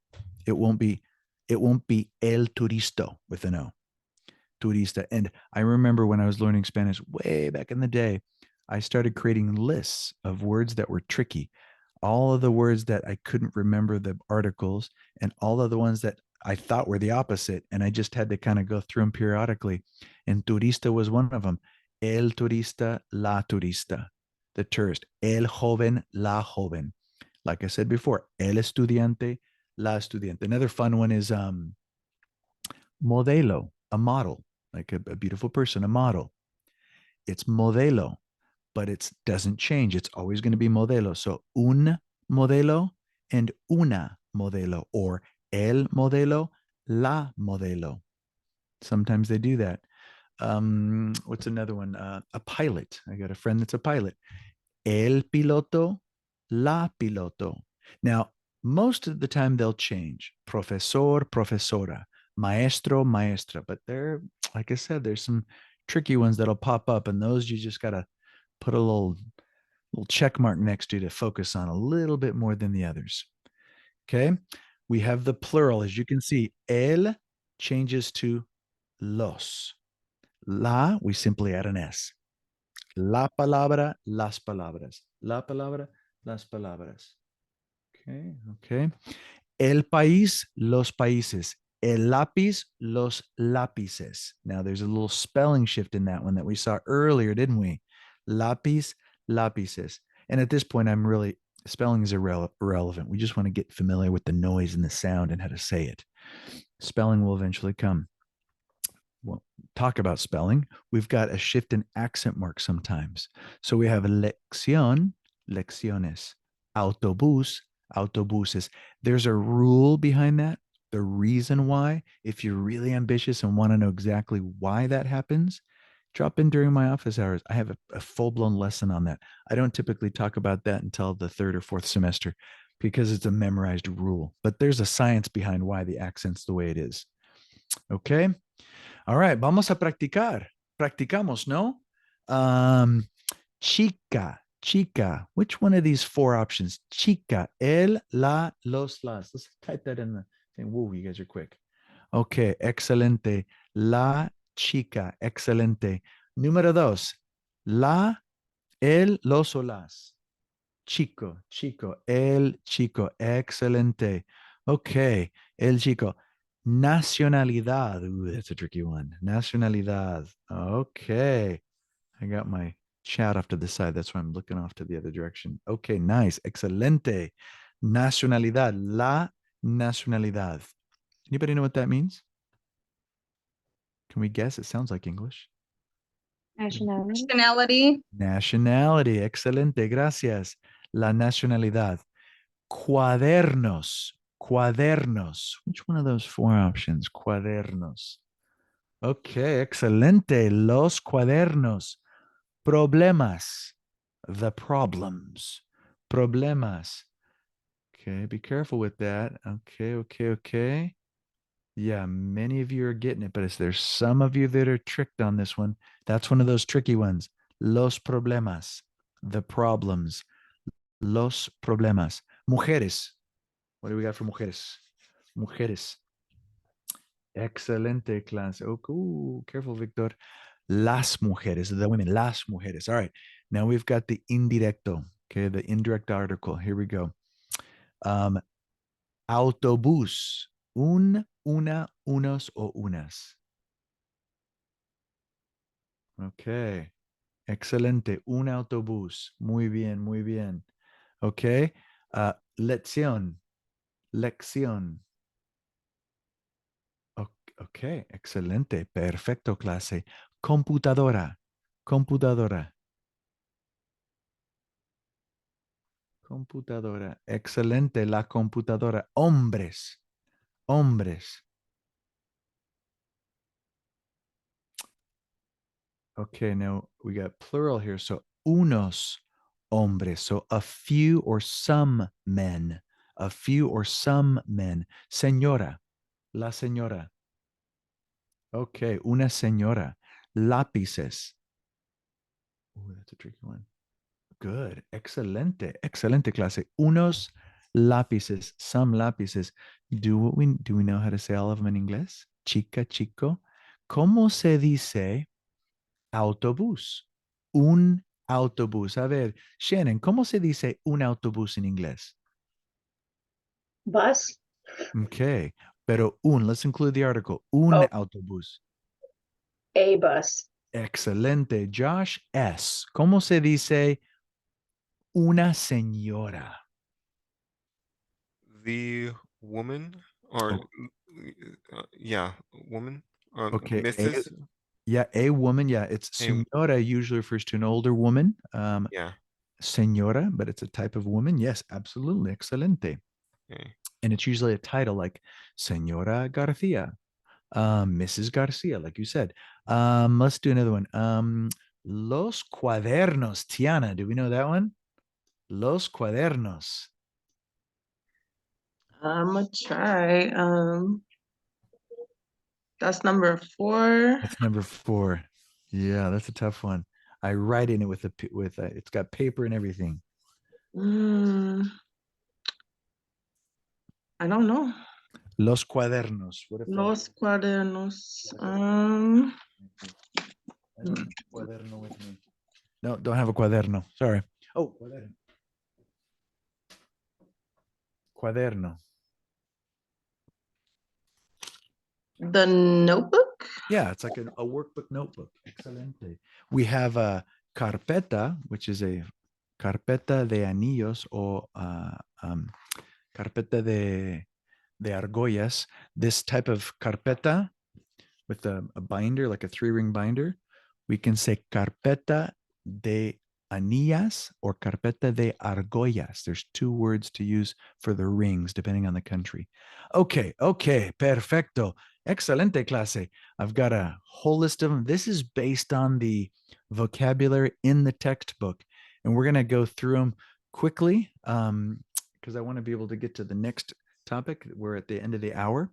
It won't be el turisto with an O. Turista. And I remember when I was learning Spanish way back in the day, I started creating lists of words that were tricky. All of the words that I couldn't remember the articles, and all of the ones that I thought were the opposite. And I just had to kind of go through them periodically. And turista was one of them. El turista, la turista, the tourist. El joven, la joven. Like I said before, el estudiante, la estudiante. Another fun one is modelo, a model, like a beautiful person, a model. It's modelo, but it doesn't change. It's always going to be modelo. So un modelo and una modelo, or el modelo, la modelo. Sometimes they do that. What's another one? A pilot. I got a friend that's a pilot. El piloto, la piloto. Now, most of the time they'll change. Profesor, profesora, maestro, maestra. But there, like I said, there's some tricky ones that'll pop up, and those you just got to put a little check mark next to focus on a little bit more than the others. Okay. We have the plural. As you can see, el changes to los. La, we simply add an S. La palabra, las palabras. La palabra, las palabras. Okay. El país, los países. El lápiz, los lápices. Now there's a little spelling shift in that one that we saw earlier, didn't we? Lápiz, lápices. And at this point, spelling is irrelevant. We just want to get familiar with the noise and the sound and how to say it. Spelling will eventually come. We'll talk about spelling. We've got a shift in accent mark sometimes. So we have lección, lecciones, autobús, autobuses. There's a rule behind that. The reason why, if you're really ambitious and want to know exactly why that happens, Drop in during my office hours. I have a full-blown lesson on that. I don't typically talk about that until the third or fourth semester because it's a memorized rule. But there's a science behind why the accent's the way it is. Okay? All right, vamos a practicar. Practicamos, no? Chica, chica. Which one of these four options? Chica, el, la, los, las. Let's type that in the thing. Whoa, you guys are quick. Okay, excelente. La chica, excelente. Número dos, la, el, los o las. Chico, chico, el chico, excelente. Okay, el chico. Nacionalidad. Ooh, that's a tricky one. Nacionalidad. Okay. I got my chat off to the side. That's why I'm looking off to the other direction. Okay, nice. Excelente. Nacionalidad. La nacionalidad. Anybody know what that means? Can we guess? It sounds like English. Nationality. Nationality. Nationality. Excelente. Gracias. La nacionalidad. Cuadernos. Cuadernos. Which one of those four options? Cuadernos. Okay, excelente. Los cuadernos. Problemas. The problems. Problemas. Okay, be careful with that. Okay. Yeah, many of you are getting it, but there's some of you that are tricked on this one. That's one of those tricky ones. Los problemas. The problems. Los problemas. Mujeres. What do we got for mujeres? Mujeres. Excelente clase. Oh, cool. Careful, Victor. Las mujeres, the women, las mujeres. All right. Now we've got the indirecto. Okay, the indirect article. Here we go. Autobús. Un, una, unos o unas. Okay. Excelente. Un autobús. Muy bien, muy bien. Okay. Lección. Lección. Okay, excelente. Perfecto, clase. Computadora. Computadora. Computadora. Excelente. La computadora. Hombres. Hombres. Okay, now we got plural here. So unos hombres. So a few or some men. A few or some men. Señora. La señora. Okay, una señora. Lápices. Oh, that's a tricky one. Good. Excelente. Excelente clase. Unos lápices. Some lápices. Do we know how to say all of them in inglés? Chica, chico. ¿Cómo se dice autobús? Un autobús. A ver, Shannon, ¿cómo se dice un autobús en inglés? Bus. Okay. Pero let's include the article. Un Oh. autobús. A bus. Excelente. Josh S. ¿Cómo se dice una señora? The woman or yeah, woman. Okay. Mrs. A woman. Yeah, it's señora usually refers to an older woman. Yeah. Señora, but it's a type of woman. Yes, absolutely. Excelente. Okay. And it's usually a title like Señora Garcia, Mrs. Garcia, like you said. Let's do another one. Los cuadernos. Tiana, do we know that one? Los cuadernos. I'm gonna try. That's number 4. That's number 4. Yeah, that's a tough one. I write in it with it's got paper and everything. I don't know. Los cuadernos. What if Los cuadernos. I don't have a cuaderno with me. No, don't have a cuaderno. Sorry. Oh, cuaderno. Cuaderno. The notebook? Yeah, it's like a workbook notebook. Excelente. We have a carpeta, which is a carpeta de anillos or carpeta de argollas. This type of carpeta with a binder, like a 3-ring binder, we can say carpeta de anillas or carpeta de argollas. There's 2 words to use for the rings, depending on the country. Okay, perfecto. Excelente clase. I've got a whole list of them. This is based on the vocabulary in the textbook. And we're going to go through them quickly because I want to be able to get to the next topic. We're at the end of the hour.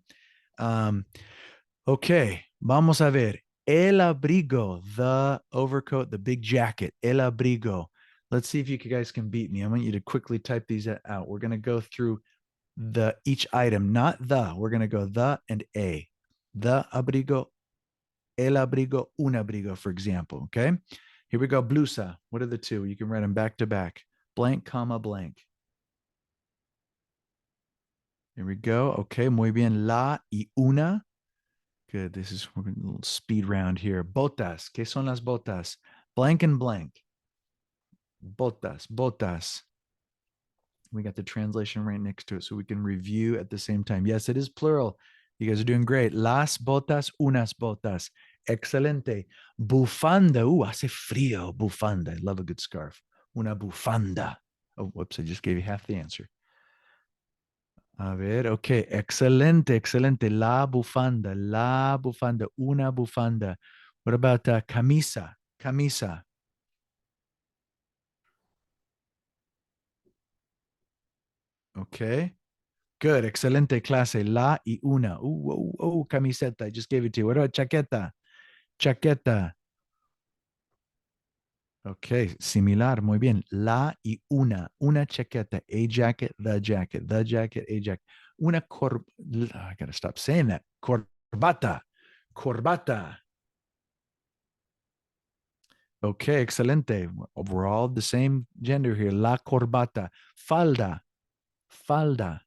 Okay, vamos a ver. El abrigo, the overcoat, the big jacket. El abrigo. Let's see if you guys can beat me. I want you to quickly type these out. We're going to go through each item, not the. We're going to go the and a. The abrigo, el abrigo, un abrigo, for example. Okay. Here we go. Blusa. What are the two? You can write them back to back. Blank, comma, blank. Here we go. Okay. Muy bien. La y una. Good. This is a little speed round here. Botas. ¿Qué son las botas? Blank and blank. Botas. Botas. We got the translation right next to it so we can review at the same time. Yes, it is plural. You guys are doing great. Las botas, unas botas. Excelente. Bufanda. Hace frío. Bufanda. I love a good scarf. Una bufanda. Oh, whoops. I just gave you half the answer. A ver, okay. Excelente, excelente. La bufanda. Una bufanda. What about camisa? Camisa. Okay. Good. Excelente clase. La y una. Camiseta. I just gave it to you. What about chaqueta? Chaqueta. Okay. Similar. Muy bien. La y una. Una chaqueta. A jacket, the jacket. The jacket, a jacket. Una I got to stop saying that. Corbata. Corbata. Okay. Excelente. We're all the same gender here. La corbata. Falda. Falda.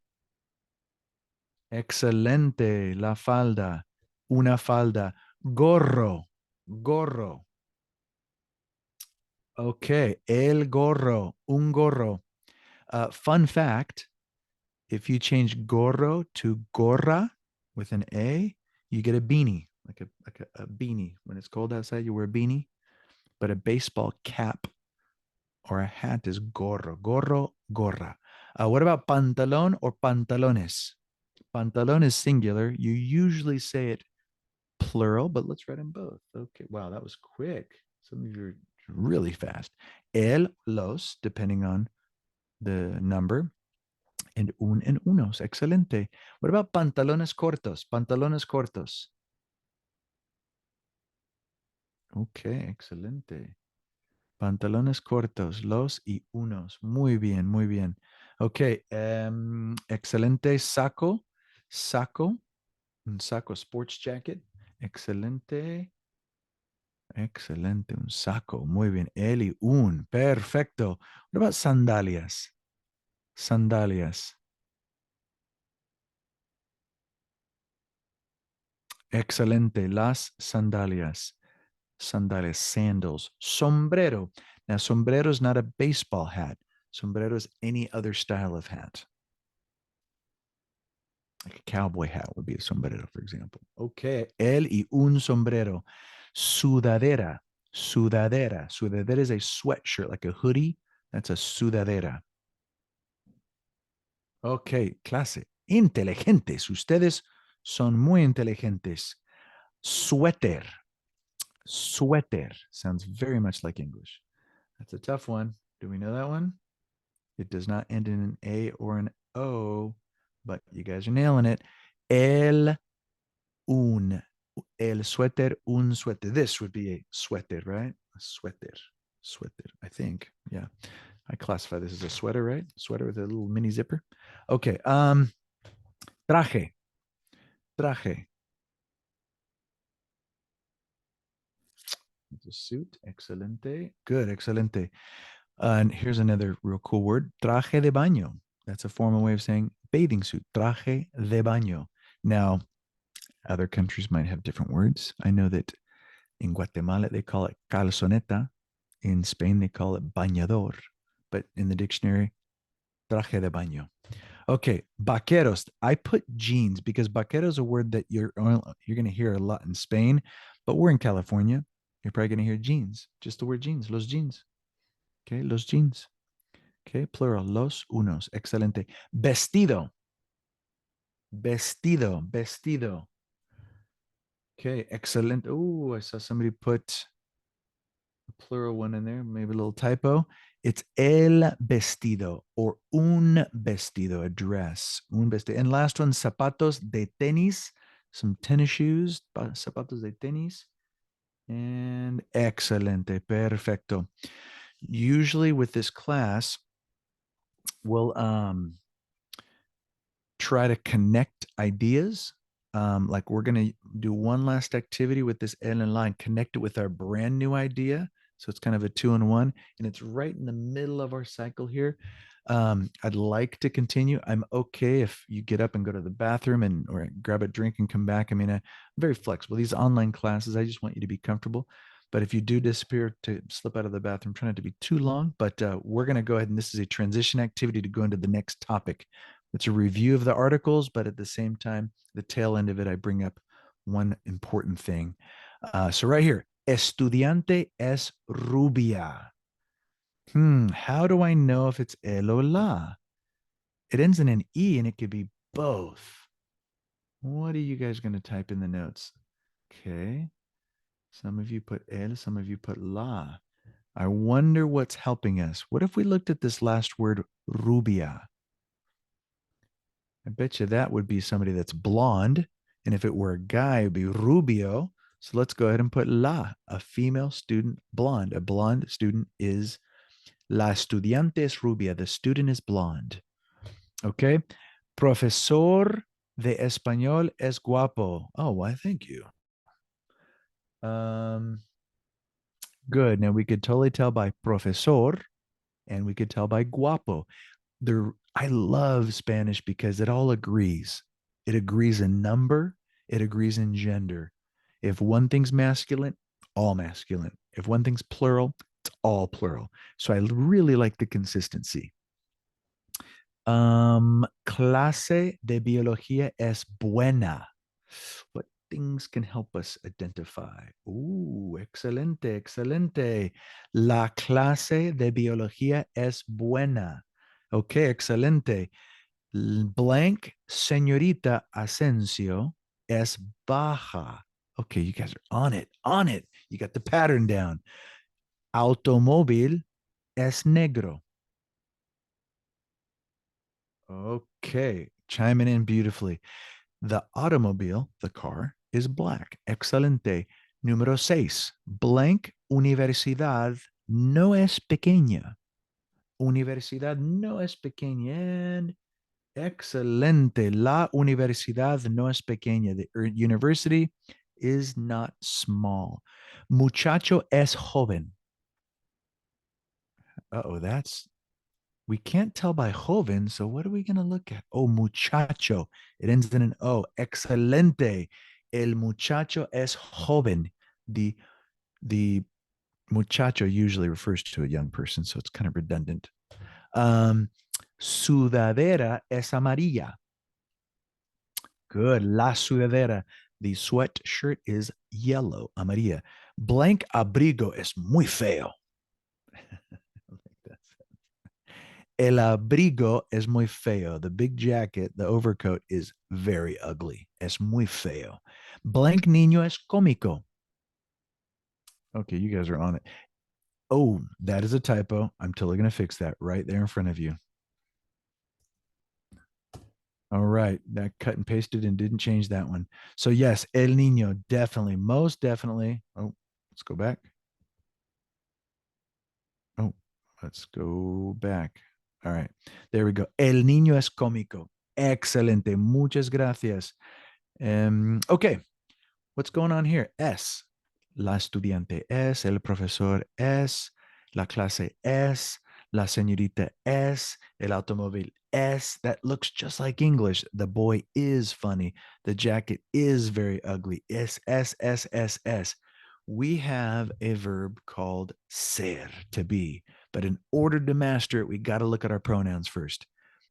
Excelente, la falda, una falda, gorro, gorro. Okay, el gorro, un gorro. Fun fact, if you change gorro to gorra with an A, you get a beanie, like a beanie. When it's cold outside, you wear a beanie, but a baseball cap or a hat is gorro, gorro, gorra. What about pantalón or pantalones? Pantalón is singular. You usually say it plural, but let's write them both. Okay. Wow, that was quick. Some of you are really fast. El, los, depending on the number, and un and unos. Excelente. What about pantalones cortos? Pantalones cortos. Okay, excelente. Pantalones cortos, los y unos. Muy bien, muy bien. Okay, excelente. Saco, saco, un saco, sports jacket. Excelente. Excelente, un saco. Muy bien. El y un. Perfecto. What about sandalias? Sandalias. Excelente. Las sandalias. Sandalias, sandals. Sombrero. Now, sombrero is not a baseball hat. Sombrero is any other style of hat. Like a cowboy hat would be a sombrero, for example. Okay. El y un sombrero. Sudadera. Sudadera. Sudadera is a sweatshirt, like a hoodie. That's a sudadera. Okay, clase. Inteligentes. Ustedes son muy inteligentes. Suéter. Suéter. Sounds very much like English. That's a tough one. Do we know that one? It does not end in an A or an O, but you guys are nailing it. El un. El suéter, un suéter. This would be a suéter, right? A suéter. Suéter, I think. Yeah. I classify this as a sweater, right? Sweater with a little mini zipper. Okay. Traje. Traje. It's a suit. Excelente. Good. Excelente. And here's another real cool word. Traje de baño. That's a formal way of saying bathing suit. Traje de baño. Now, other countries might have different words. I know that in Guatemala, they call it calzoneta. In Spain, they call it bañador. But in the dictionary, traje de baño. Okay, vaqueros. I put jeans because vaquero is a word that you're going to hear a lot in Spain, but we're in California. You're probably going to hear jeans. Just the word jeans. Los jeans. Okay, los jeans. Okay, plural. Los unos. Excelente. Vestido. Vestido. Vestido. Okay, excellent. Oh, I saw somebody put a plural one in there, maybe a little typo. It's el vestido or un vestido, a dress. Un vestido. And last one, zapatos de tenis, some tennis shoes, zapatos de tenis. And excelente, perfecto. Usually with this class, we'll try to connect ideas. Like we're going to do one last activity with this L and line, connect it with our brand new idea. So it's kind of a 2-in-1, and it's right in the middle of our cycle here. I'd like to continue. I'm okay if you get up and go to the bathroom and or grab a drink and come back. I mean, I'm very flexible. These online classes, I just want you to be comfortable. But if you do disappear to slip out of the bathroom, try not to be too long. But we're going to go ahead, and this is a transition activity to go into the next topic. It's a review of the articles, but at the same time, the tail end of it, I bring up one important thing. So right here, estudiante es rubia. How do I know if it's el o la? It ends in an E and it could be both. What are you guys going to type in the notes? Okay. Some of you put el, some of you put la. I wonder what's helping us. What if we looked at this last word, rubia? I bet you that would be somebody that's blonde. And if it were a guy, it would be rubio. So let's go ahead and put la, a female student, blonde. A blonde student is la estudiante es rubia. The student is blonde. Okay. Profesor de español es guapo. Oh, why, thank you. Good. Now we could totally tell by profesor and we could tell by guapo. I love Spanish because it all agrees. It agrees in number, it agrees in gender. If one thing's masculine, all masculine. If one thing's plural, it's all plural. So I really like the consistency. Clase de biología es buena. What things can help us identify? Excelente, excelente. La clase de biología es buena. Okay, excelente. Blank señorita Asensio es baja. Okay, you guys are on it, on it. You got the pattern down. Automóvil es negro. Okay, chiming in beautifully. The automobile, the car, is black. Excelente. Número 6. Blank universidad no es pequeña. Universidad no es pequeña. And excelente. La universidad no es pequeña. The university is not small. Muchacho es joven. We can't tell by joven, so what are we going to look at? Oh, muchacho. It ends in an O. Excelente. El muchacho es joven. The muchacho usually refers to a young person, so it's kind of redundant. Sudadera es amarilla. Good. La sudadera. The sweatshirt is yellow, amarilla. Blank abrigo es muy feo. El abrigo es muy feo. The big jacket, the overcoat is very ugly. Es muy feo. Blank niño es cómico. Okay, you guys are on it. Oh, that is a typo. I'm totally going to fix that right there in front of you. All right, that cut and pasted and didn't change that one. So yes, el niño, definitely, most definitely. Oh, let's go back. Oh, let's go back. All right, there we go. El niño es cómico. Excelente. Muchas gracias. Okay, what's going on here? Es. La estudiante es, el profesor es, la clase es, la señorita es, el automóvil es. That looks just like English. The boy is funny. The jacket is very ugly. Es. We have a verb called ser, to be. But in order to master it, we got to look at our pronouns first.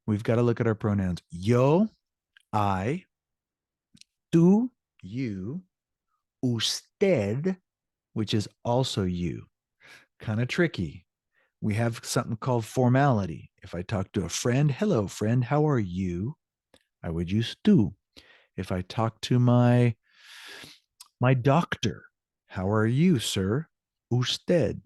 We've got to look at our pronouns. Yo, I, tú, you, usted, which is also you. Kind of tricky. We have something called formality. If I talk to a friend, hello, friend, how are you? I would use tú. If I talk to my My doctor. How are you, sir? Usted.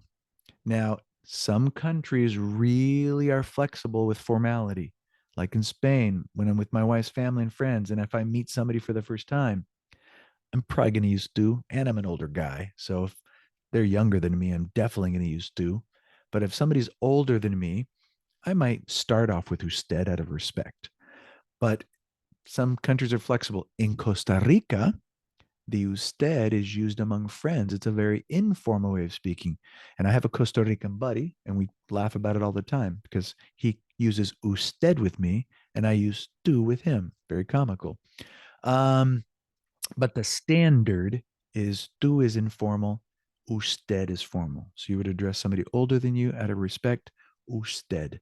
Now, some countries really are flexible with formality. Like in Spain, when I'm with my wife's family and friends, and if I meet somebody for the first time, I'm probably going to use tú, and I'm an older guy. So if they're younger than me, I'm definitely going to use tú. But if somebody's older than me, I might start off with usted out of respect. But some countries are flexible. In Costa Rica, the usted is used among friends. It's a very informal way of speaking. And I have a Costa Rican buddy, and we laugh about it all the time because he uses usted with me and I use tú with him. Very comical. But the standard is tú is informal, usted is formal. So you would address somebody older than you out of respect, usted.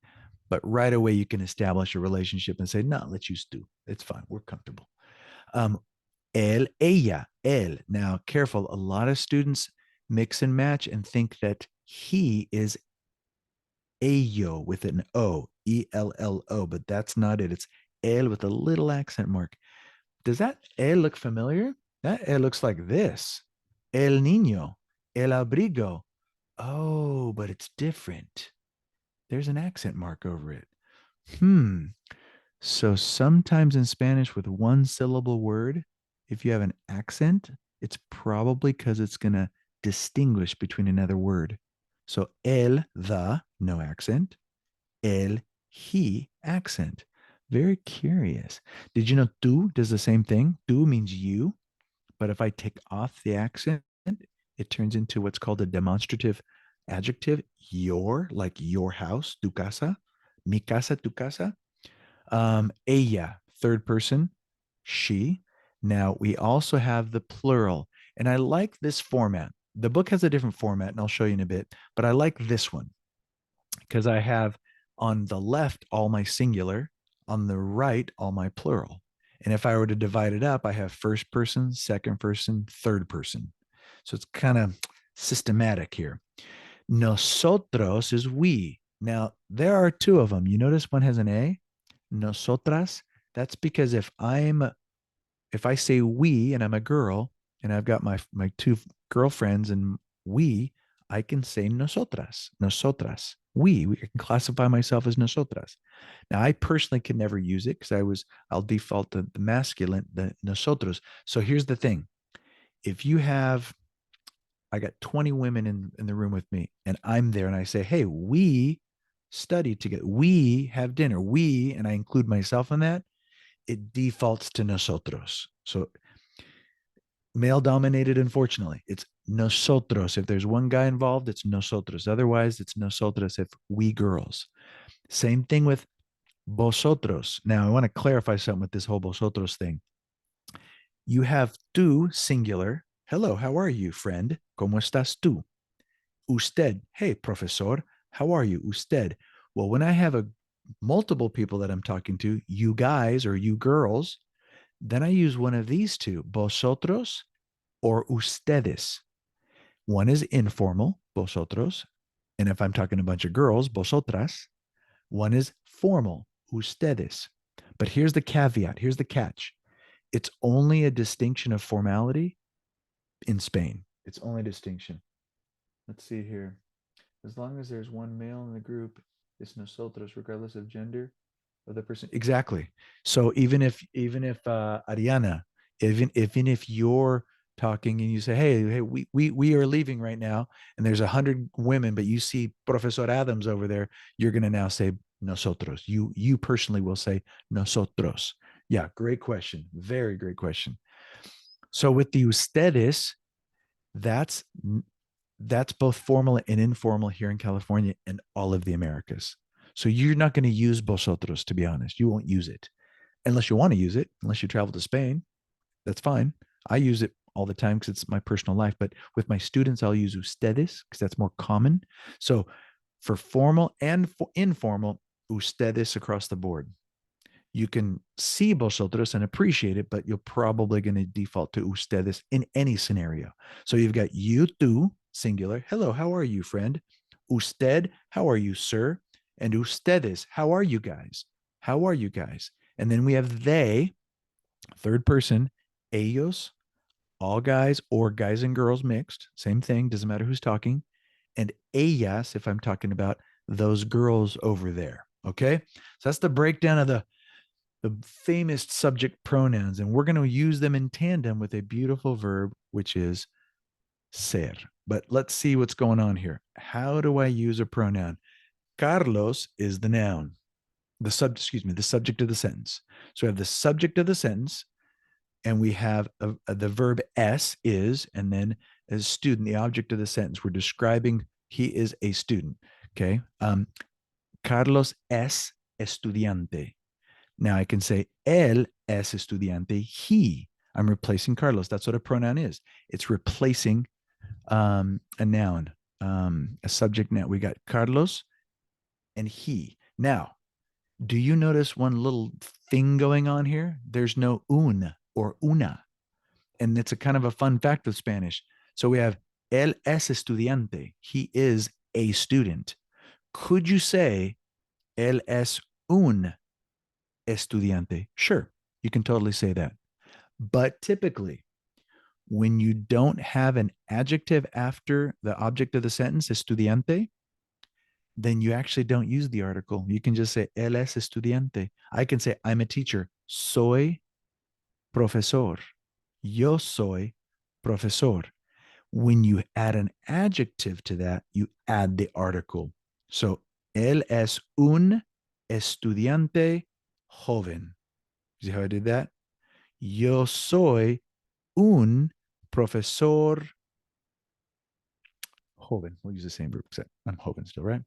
But right away you can establish a relationship and say, no, let's use tú. It's fine. We're comfortable. Él, ella, él. Now, careful. A lot of students mix and match and think that he is ello with an O, ELLO, but that's not it. It's él with a little accent mark. Does that él look familiar? That él looks like this. El niño, el abrigo. Oh, but it's different. There's an accent mark over it. So sometimes in Spanish with one syllable word, if you have an accent, it's probably because it's going to distinguish between another word. So el, the, no accent. El, he, accent. Very curious. Did you know tú does the same thing? Tú means you, but if I take off the accent, it turns into what's called a demonstrative adjective. Your, like your house, tu casa. Mi casa, tu casa. Ella, third person, she. Now we also have the plural, and I like this format. The book has a different format, and I'll show you in a bit, but I like this one because I have on the left all my singular, on the right all my plural. And if I were to divide it up, I have first person, second person, third person. So it's kind of systematic here. Nosotros is we. Now there are two of them. You notice one has an A, nosotras. That's because if I say we and I'm a girl and I've got my two girlfriends and we, I can say nosotras, we can classify myself as nosotras. Now I personally can never use it because I'll default to the masculine, the nosotros. So here's the thing. If I got 20 women in the room with me and I'm there and I say, hey, we study together, we have dinner, and I include myself in that, it defaults to nosotros. So male dominated, unfortunately, it's nosotros. If there's one guy involved, it's nosotros. Otherwise, it's nosotras if we girls. Same thing with vosotros. Now, I want to clarify something with this whole vosotros thing. You have tú, singular. Hello, how are you, friend? ¿Cómo estás tú? Usted. Hey, profesor, how are you? Usted. Well, when I have multiple people that I'm talking to, you guys or you girls, then I use one of these two, vosotros or ustedes. One is informal, vosotros. And if I'm talking to a bunch of girls, vosotras. One is formal, ustedes. But here's the caveat, here's the catch. It's only a distinction of formality in Spain. It's only a distinction. Let's see here. As long as there's one male in the group, it's nosotros, regardless of gender of the person. Exactly. So even if Ariana, even if you're talking and you say, hey, we are leaving right now, and there's 100 women, but you see Professor Adams over there, you're going to now say nosotros. You personally will say nosotros. Yeah, great question. Very great question. So with the ustedes, that's both formal and informal here in California and all of the Americas. So you're not going to use vosotros, to be honest. You won't use it unless you want to use it, unless you travel to Spain. That's fine. I use it all the time because it's my personal life. But with my students, I'll use ustedes because that's more common. So for formal and for informal, ustedes across the board. You can see vosotros and appreciate it, but you're probably going to default to ustedes in any scenario. So you've got you, tú, singular. Hello, how are you, friend? Usted, how are you, sir? And ustedes, how are you guys? How are you guys? And then we have they, third person, ellos, all guys or guys and girls mixed, same thing, doesn't matter who's talking. And ellas, if I'm talking about those girls over there. Okay. So that's the breakdown of the famous subject pronouns. And we're going to use them in tandem with a beautiful verb, which is ser. But let's see what's going on here. How do I use a pronoun? Carlos is the noun, the subject of the sentence. So we have the subject of the sentence, and we have the verb es, is, and then as student, the object of the sentence. We're describing he is a student. Okay. Carlos es estudiante. Now I can say él es estudiante. He. I'm replacing Carlos. That's what a pronoun is. It's replacing a noun, a subject noun. We got Carlos and he. Now, do you notice one little thing going on here? There's no un or una. And it's a kind of a fun fact of Spanish. So we have él es estudiante. He is a student. Could you say él es un estudiante? Sure, you can totally say that. But typically, when you don't have an adjective after the object of the sentence, estudiante, then you actually don't use the article. You can just say, él es estudiante. I can say, I'm a teacher. Soy profesor. Yo soy profesor. When you add an adjective to that, you add the article. So, él es un estudiante joven. See how I did that? Yo soy un profesor joven. We'll use the same verb except I'm joven still, right?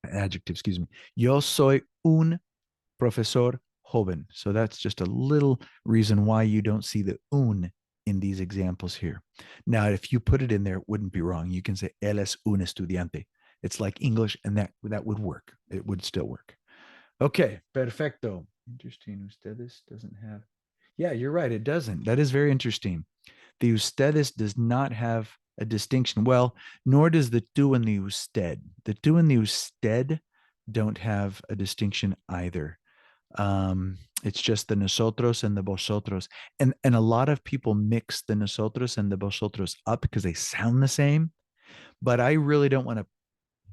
Adjective, excuse me. Yo soy un profesor joven. So that's just a little reason why you don't see the un in these examples here. Now, if you put it in there, it wouldn't be wrong. You can say él es un estudiante. It's like English, and that would work. It would still work. Okay, perfecto. Interesting. Ustedes doesn't have. Yeah, you're right. It doesn't. That is very interesting. The ustedes does not have a distinction. Well, nor does the tú and the usted. The tú and the usted don't have a distinction either. It's just the nosotros and the vosotros. And a lot of people mix the nosotros and the vosotros up because they sound the same. But I really don't want to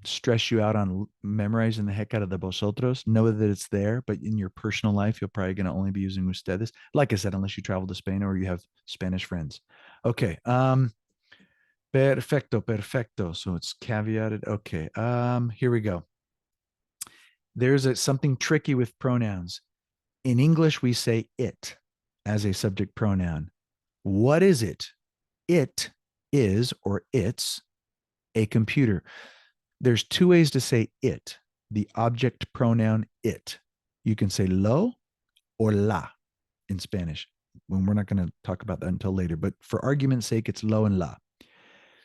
stress you out on memorizing the heck out of the vosotros. Know that it's there, but in your personal life, you're probably going to only be using ustedes. Like I said, unless you travel to Spain or you have Spanish friends. Okay. Perfecto, perfecto. So it's caveated. Okay. Here we go. There's something tricky with pronouns. In English, we say it as a subject pronoun. What is it? It is, or it's, a computer. There's two ways to say it, the object pronoun it. You can say lo or la in Spanish. When we're not going to talk about that until later, but for argument's sake, it's lo and la.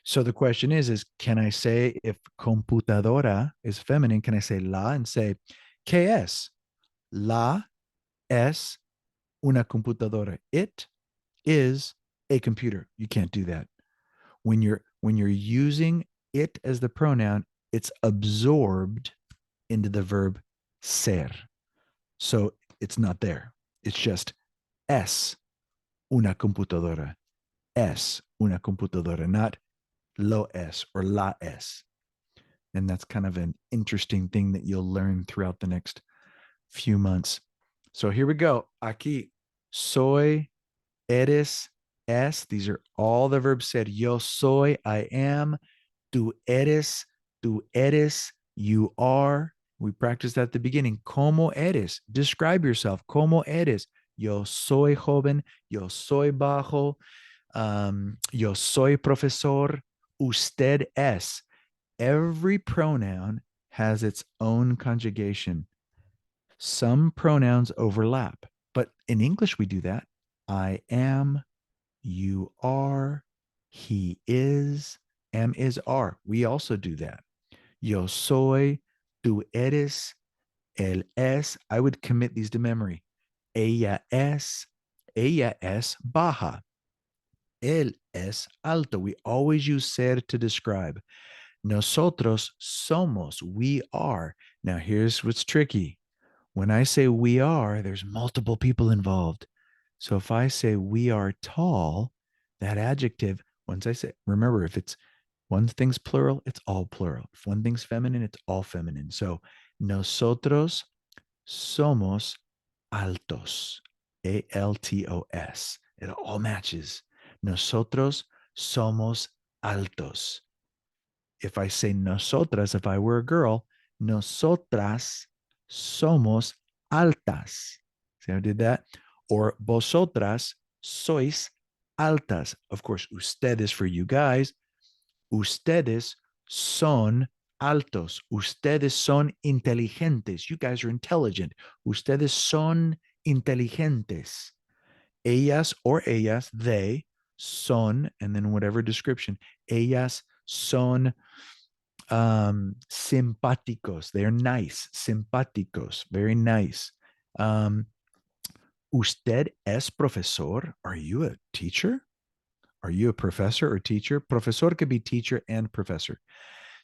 So the question is can I say, if computadora is feminine, can I say la and say, ¿qué es? La es una computadora. It is a computer. You can't do that. When you're using it as the pronoun, it's absorbed into the verb ser. So it's not there. It's just es una computadora. Es una computadora, not lo es or la es. And that's kind of an interesting thing that you'll learn throughout the next few months. So here we go. Aquí, soy, eres, es. These are all the verbs said. Yo soy, I am. Tú eres, you are. We practiced at the beginning. ¿Cómo eres? Describe yourself. ¿Cómo eres? Yo soy joven. Yo soy bajo. Yo soy profesor. Usted es. Every pronoun has its own conjugation. Some pronouns overlap, but in English we do that. I am, you are, he is, am, is, are. We also do that. Yo soy, tú eres, él es. I would commit these to memory. Ella es baja. Él es alto. We always use ser to describe. Nosotros somos. We are. Now here's what's tricky. When I say we are, there's multiple people involved. So if I say we are tall, That adjective, once I say, remember, if it's one thing's plural, it's all plural. If one thing's feminine, it's all feminine. So nosotros somos altos. A-L-T-O-S. It all matches. Nosotros somos altos. If I say nosotras, if I were a girl, nosotras somos altas. See how I did that? Or vosotras sois altas. Of course, ustedes for you guys. Ustedes son altos. Ustedes son inteligentes. You guys are intelligent. Ustedes son inteligentes. Ellas or ellas, they son, and then whatever description. Ellas son simpáticos. They're nice. Simpáticos. Very nice. Usted es profesor. Are you a teacher? Are you a professor or teacher? Profesor could be teacher and professor.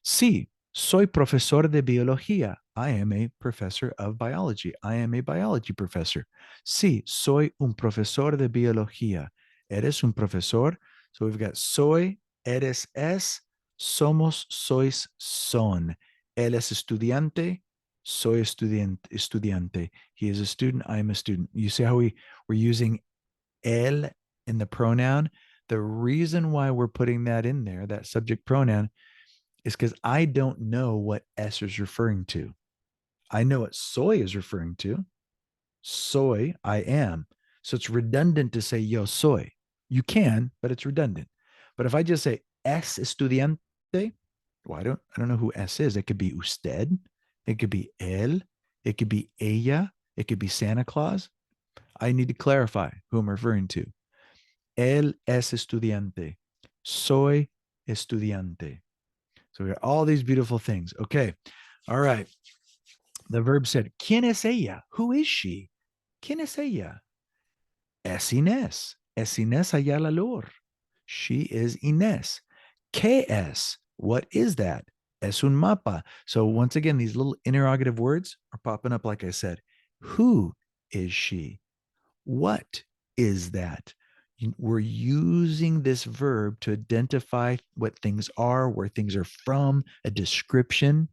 Sí, soy profesor de biología. I am a professor of biology. I am a biology professor. Sí, soy un profesor de biología. Eres un profesor. So we've got soy, eres, es, somos, sois, son. Él es estudiante. Soy estudiante. He is a student. I am a student. You see how we're using él in the pronoun? The reason why we're putting that in there, that subject pronoun, is because I don't know what S is referring to. I know what soy is referring to. Soy, I am. So it's redundant to say yo soy. You can, but it's redundant. But if I just say es estudiante, well, I don't know who S is. It could be usted. It could be él. It could be ella. It could be Santa Claus. I need to clarify who I'm referring to. Él es estudiante. Soy estudiante. So we got all these beautiful things. Okay. All right. The verb said, ¿Quién es ella? Who is she? ¿Quién es ella? Es Inés. Es Inés Ayala Lor. She is Inés. ¿Qué es? What is that? Es un mapa. So once again, these little interrogative words are popping up, like I said. Who is she? What is that? We're using this verb to identify what things are, where things are from, a description.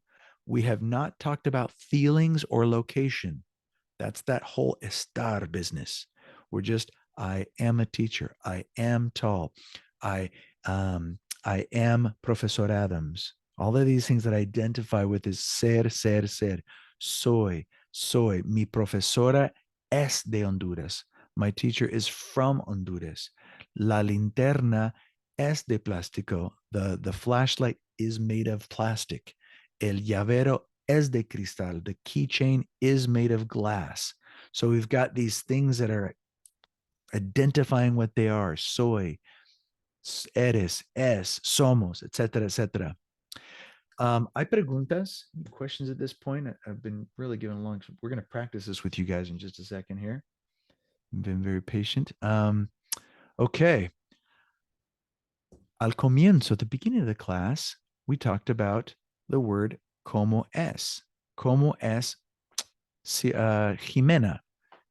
We have not talked about feelings or location. That's that whole estar business. We're just, I am a teacher. I am tall. I am Professor Adams. All of these things that I identify with is ser, ser, ser. Soy. Mi profesora es de Honduras. My teacher is from Honduras. La linterna es de plástico. The flashlight is made of plastic. El llavero es de cristal. The keychain is made of glass. So we've got these things that are identifying what they are. Soy, eres, es, somos, etc., etc. Hay preguntas, questions at this point? I've been really giving along. We're going to practice this with you guys in just a second here. I've been very patient. Okay. Al comienzo, at the beginning of the class, we talked about the word como es. Como es Jimena.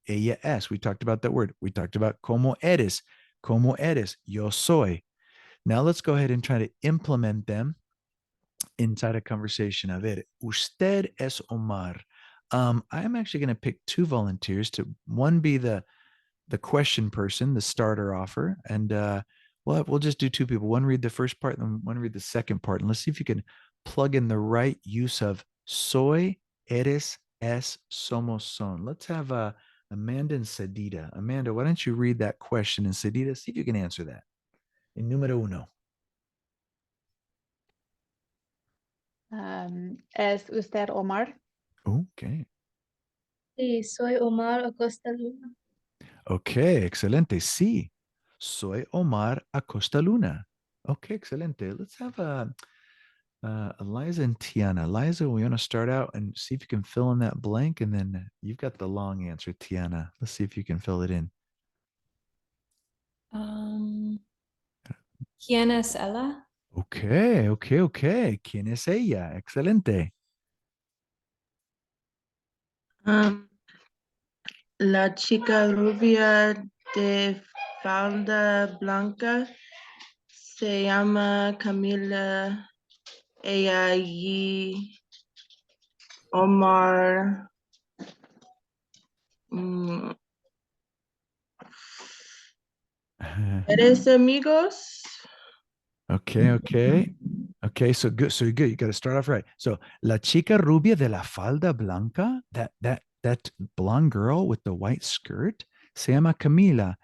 Ella es. We talked about that word. We talked about como eres. Como eres. Yo soy. Now let's go ahead and try to implement them inside a conversation. A ver, usted es Omar. I'm actually going to pick two volunteers to one be the question person, the starter offer, and we'll just do two people. One read the first part, and one read the second part, and let's see if you can plug in the right use of soy, eres, es, somos, son. Let's have Amanda and Sadida. Amanda, why don't you read that question, and Sadida, see if you can answer that. En número uno. ¿Es usted Omar? Okay. Sí, soy Omar Acosta Luna. Okay, excelente. Sí, soy Omar Acosta Luna. Okay, excelente. Let's have Eliza and Tiana. Eliza, we want to start out and see if you can fill in that blank, and then you've got the long answer, Tiana. Let's see if you can fill it in. ¿Quién es ella? Okay. ¿Quién es ella? Excelente. La chica rubia de falda blanca se llama Camila. Ella y Omar. ¿Eres amigos? Okay. So good. So you're good. You got to start off right. So la chica rubia de la falda blanca, that blonde girl with the white skirt, se llama Camila.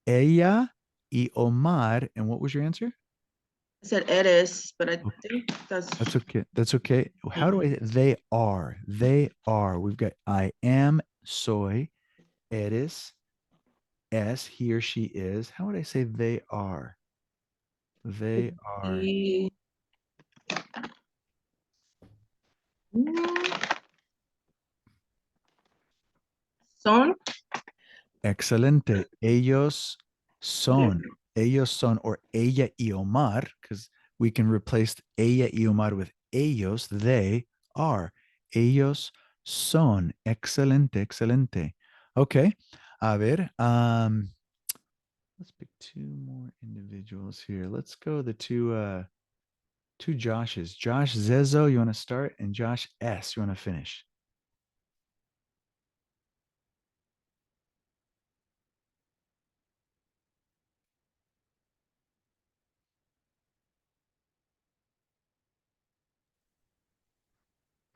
Ella y Omar. And what was your answer? I said eres, but I Okay. think That's okay. That's okay. How do I? They are. They are. We've got I am, soy, eres, es, he or she is. How would I say they are? They are. Y- Son. Excelente. Ellos son, or ella y Omar, because we can replace ella y Omar with ellos. They are. Ellos son. Excelente, excelente. Okay. A ver. Let's pick two more individuals here. Let's go the two Joshes. Josh Zezo, you want to start? And Josh S, you want to finish?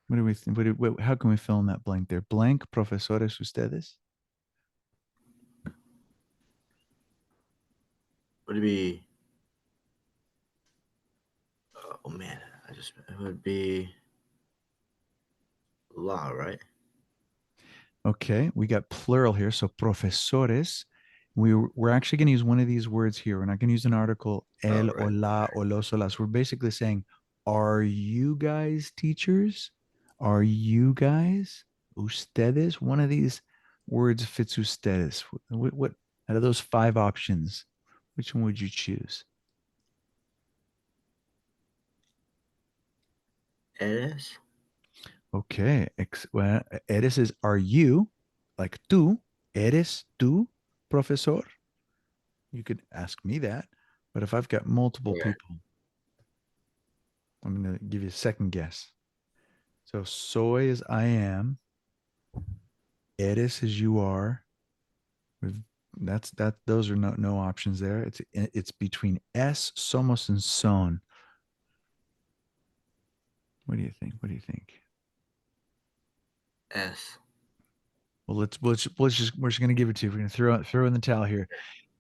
What do we think? How can we fill in that blank there? Blank, profesores ustedes? Would it be? Oh man, it would be la, right? Okay, we got plural here. So profesores. We're actually going to use one of these words here. We're not going to use an article, el right. o la o los o las. We're basically saying, are you guys teachers? Are you guys? Ustedes? One of these words fits ustedes. What out of those five options, which one would you choose? Eres. Okay. Well, eres is are you, like tú, eres tú, profesor? You could ask me that, but if I've got multiple people, I'm going to give you a second guess. So soy is I am, eres is you are. That's that. Those are no options there. It's between es, somos, and son. What do you think? What do you think? S. Well, we're just gonna give it to you. We're gonna throw in the towel here.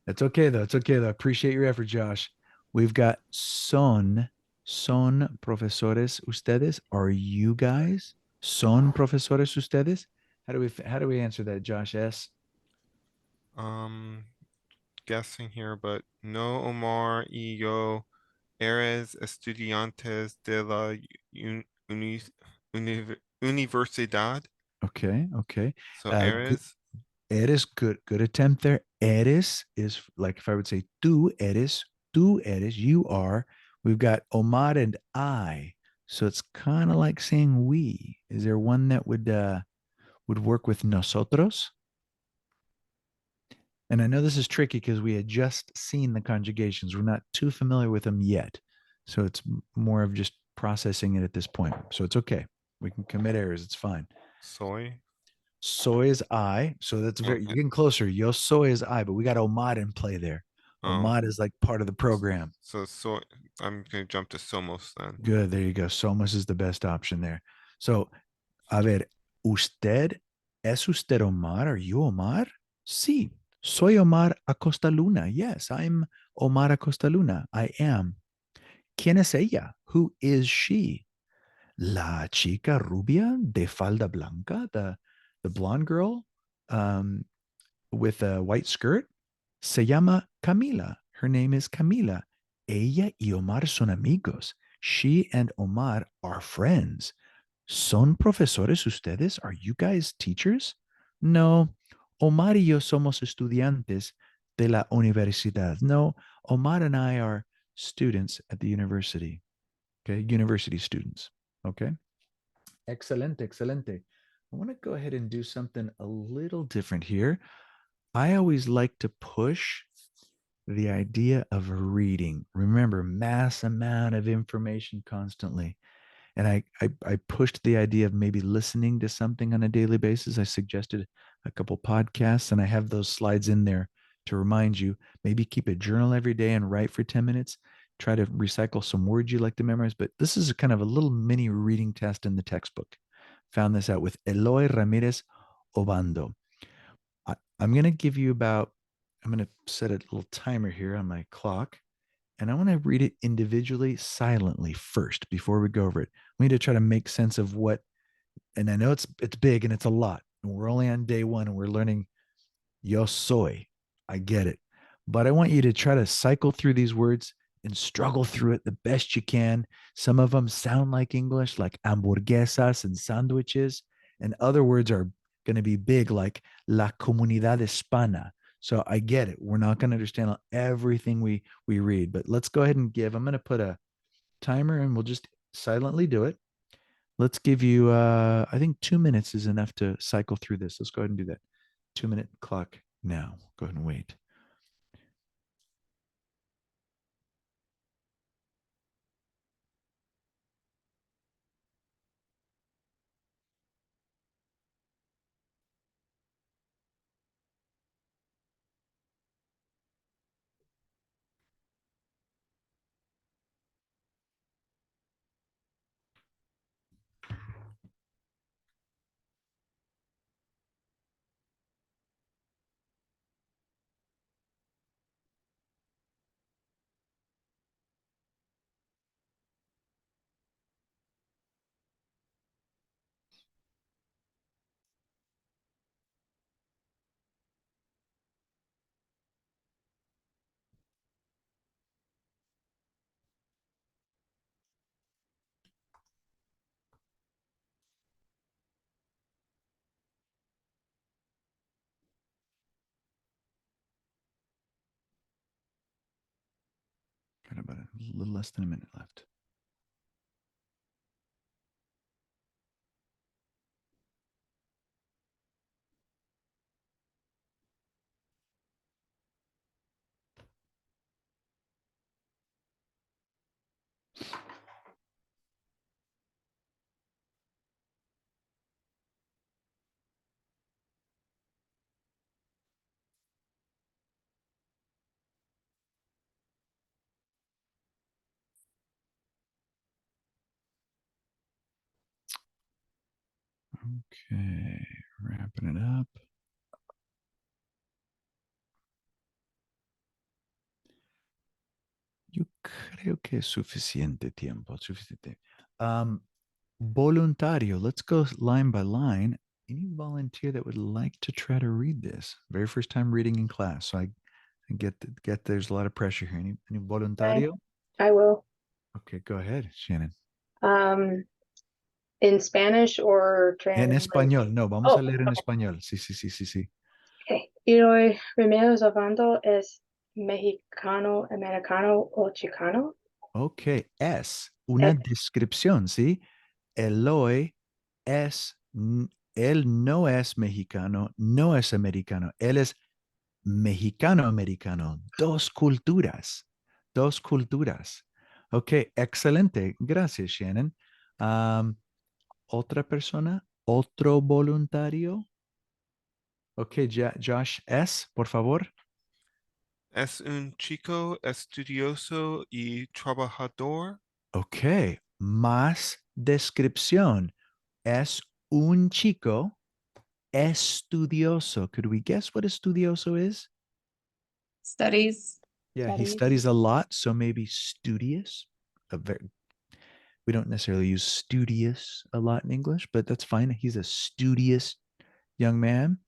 That's okay though. It's okay though. I appreciate your effort, Josh. We've got son profesores ustedes. Are you guys son profesores ustedes? How do we answer that, Josh S? Guessing here, but no, Omar y yo eres estudiantes de la universidad. Okay. So Good. eres. Eres, good attempt there. Eres is like if I would say tú eres, you are. We've got Omar and I. So it's kind of like saying we. Is there one that would work with nosotros? And I know this is tricky because we had just seen the conjugations. We're not too familiar with them yet. So it's more of just processing it at this point. So it's okay. We can commit errors. It's fine. Soy. Soy is I. So that's you're getting closer. Yo soy is I, but we got Omar in play there. Omar is like part of the program. So I'm gonna jump to somos then. Good. There you go. Somos is the best option there. So, a ver, ¿es usted Omar? Are you Omar? Sí. Soy Omar Acosta Luna. Yes, I'm Omar Acosta Luna. I am. ¿Quién es ella? Who is she? La chica rubia de falda blanca, the blonde girl with a white skirt, se llama Camila. Her name is Camila. Ella y Omar son amigos. She and Omar are friends. ¿Son profesores ustedes? Are you guys teachers? No, Omar y yo somos estudiantes de la universidad. No, Omar and I are students at the university. Okay, university students. Okay. Excelente, excelente. I want to go ahead and do something a little different here. I always like to push the idea of reading. Remember, mass amount of information constantly. And I pushed the idea of maybe listening to something on a daily basis. I suggested a couple podcasts, and I have those slides in there to remind you. Maybe keep a journal every day and write for 10 minutes. Try to recycle some words you like to memorize. But this is a kind of a little mini reading test in the textbook. Found this out with Eloy Ramirez Obando. I'm going to give you I'm going to set a little timer here on my clock. And I want to read it individually, silently first before we go over it. We need to try to make sense of what, and I know it's big and it's a lot. And we're only on day one and we're learning yo soy. I get it. But I want you to try to cycle through these words and struggle through it the best you can. Some of them sound like English, like hamburguesas and sandwiches, and other words are going to be big, like la comunidad hispana. So I get it. We're not going to understand everything we read, but let's go ahead and I'm going to put a timer and we'll just silently do it. Let's give you, I think 2 minutes is enough to cycle through this. Let's go ahead and do that. 2-minute clock now. Go ahead and wait. Got about a little less than a minute left. Okay, wrapping it up. Yo creo que es suficiente tiempo, suficiente. Voluntario, let's go line by line. Any volunteer that would like to try to read this? Very first time reading in class. So I get there's a lot of pressure here. Any voluntario? I will. Okay, go ahead, Shannon. In Spanish or En español, no, vamos Oh, a leer en okay. español. Sí. Okay. Eloy Ramirez Obando es mexicano, americano o chicano. Ok, es una descripción, ¿sí? Eloy él no es mexicano, no es americano, él es mexicano-americano, dos culturas. Ok, excelente, gracias, Shannon. ¿Otra persona? ¿Otro voluntario? Ok, Josh S., por favor. Es un chico estudioso y trabajador. Ok, más descripción. Es un chico estudioso. Could we guess what estudioso is? Studies. Yeah, he studies a lot, so maybe studious. We don't necessarily use studious a lot in English, but that's fine. He's a studious young man.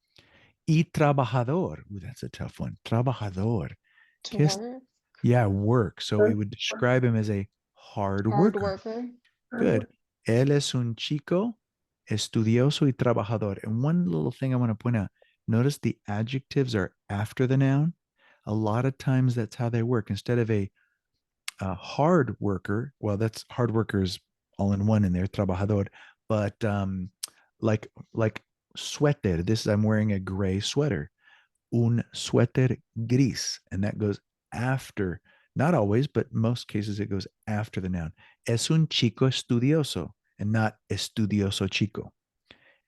Y trabajador. Ooh, that's a tough one. Trabajador. To work. Yeah, work. So we would describe him as a hard Hard worker. worker. Good. Él es un chico estudioso y trabajador. And one little thing I want to point out, notice the adjectives are after the noun. A lot of times that's how they work. Instead of a hard worker, well, that's hard workers all in one in there, trabajador, but like suéter. I'm wearing a gray sweater. Un suéter gris. And that goes after, not always, but most cases it goes after the noun. Es un chico estudioso and not estudioso chico.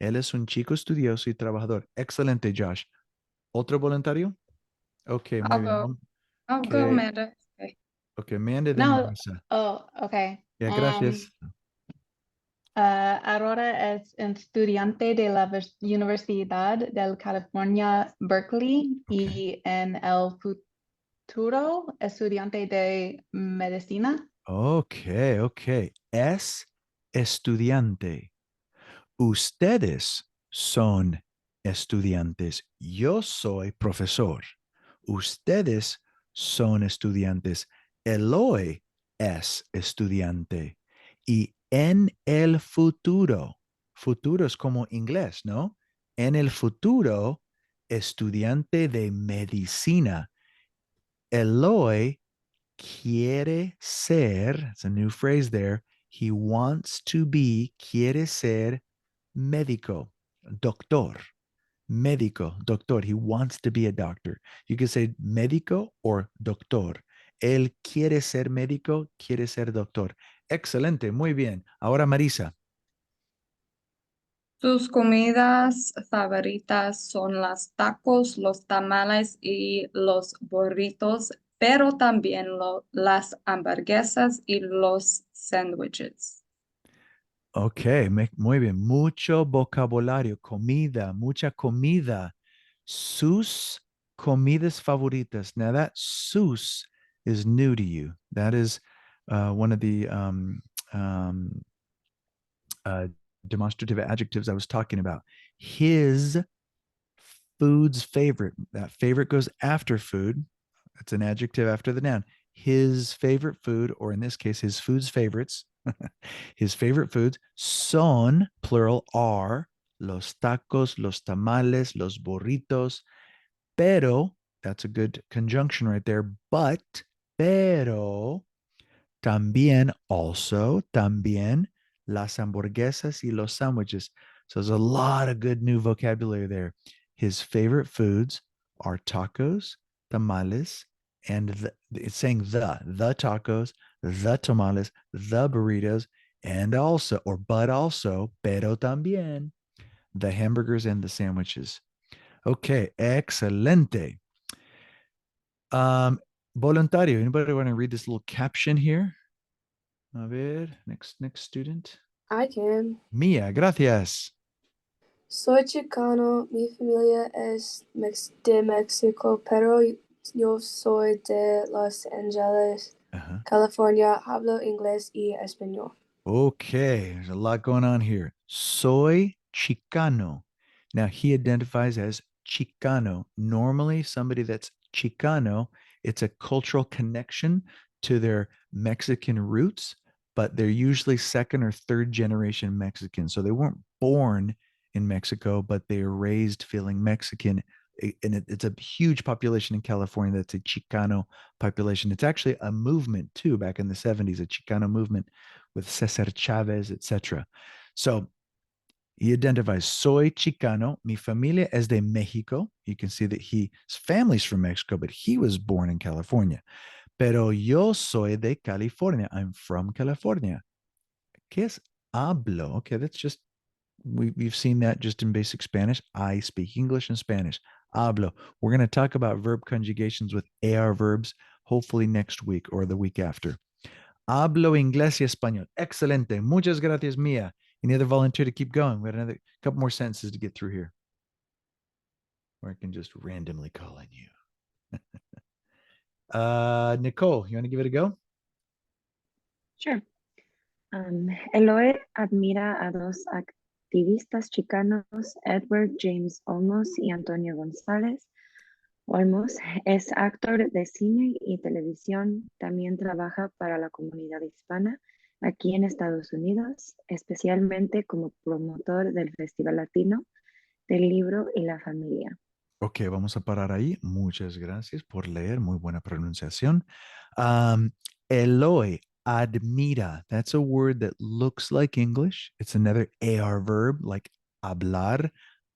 Él es un chico estudioso y trabajador. Excelente, Josh. ¿Otro voluntario? Ok, muy I'll bien. go. I'll Ok, go, Amanda. Okay. ok, Amanda, then No. Marisa. Oh, okay. Yeah, gracias. Ahora es estudiante de la Universidad del California, Berkeley, y en el futuro estudiante de medicina. Ok, ok. Es estudiante. Ustedes son estudiantes. Yo soy profesor. Ustedes son estudiantes. Eloy es estudiante. Y en el futuro, futuro es como inglés, ¿no? En el futuro, estudiante de medicina. Eloy quiere ser, it's a new phrase there. He wants to be, quiere ser médico, doctor, médico, doctor. He wants to be a doctor. You can say médico or doctor. Él quiere ser médico, quiere ser doctor. Excelente, muy bien. Ahora Marisa. Sus comidas favoritas son los tacos, los tamales y los burritos, pero también las hamburguesas y los sándwiches. Ok, muy bien. Mucho vocabulario, comida, mucha comida. Sus comidas favoritas. Now that sus is new to you. That is one of the uh, demonstrative adjectives I was talking about. His food's favorite. That favorite goes after food. It's an adjective after the noun. His favorite food, or in this case, his food's favorites. His favorite foods son, plural, are los tacos, los tamales, los burritos. Pero, that's a good conjunction right there. But, pero, también, also, también, las hamburguesas y los sandwiches. So there's a lot of good new vocabulary there. His favorite foods are tacos, tamales, and it's saying the tacos, the tamales, the burritos, and also, or but also, pero también, the hamburgers and the sandwiches. Okay, excelente. Voluntario, anybody want to read this little caption here? A ver, next student. I can. Mia, gracias. Soy chicano, mi familia es de México, pero yo soy de Los Ángeles, California. Hablo inglés y español. Okay, there's a lot going on here. Soy Chicano. Now he identifies as Chicano. Normally, somebody that's Chicano, it's a cultural connection to their Mexican roots, but they're usually second or third generation Mexican. So they weren't born in Mexico, but they are raised feeling Mexican. And it's a huge population in California that's a Chicano population. It's actually a movement too, back in the 70s, a Chicano movement with Cesar Chavez, etc. So he identifies, soy Chicano, mi familia es de Mexico. You can see that his family's from Mexico, but he was born in California. Pero yo soy de California. I'm from California. ¿Qué es hablo? Okay, that's just, we've seen that just in basic Spanish. I speak English and Spanish. Hablo. We're going to talk about verb conjugations with AR verbs, hopefully next week or the week after. Hablo inglés y español. Excelente. Muchas gracias, Mia. Any other volunteer to keep going? We had another couple more sentences to get through here. Or I can just randomly call on you. Nicole, you want to give it a go? Sure. Eloy admira a dos activistas chicanos, Edward James Olmos y Antonio González. Olmos es actor de cine y televisión. También trabaja para la comunidad hispana aquí en Estados Unidos, especialmente como promotor del Festival Latino del Libro y la Familia. Ok, vamos a parar ahí. Muchas gracias por leer. Muy buena pronunciación. Eloy, admira. That's a word that looks like English. It's another AR verb like hablar.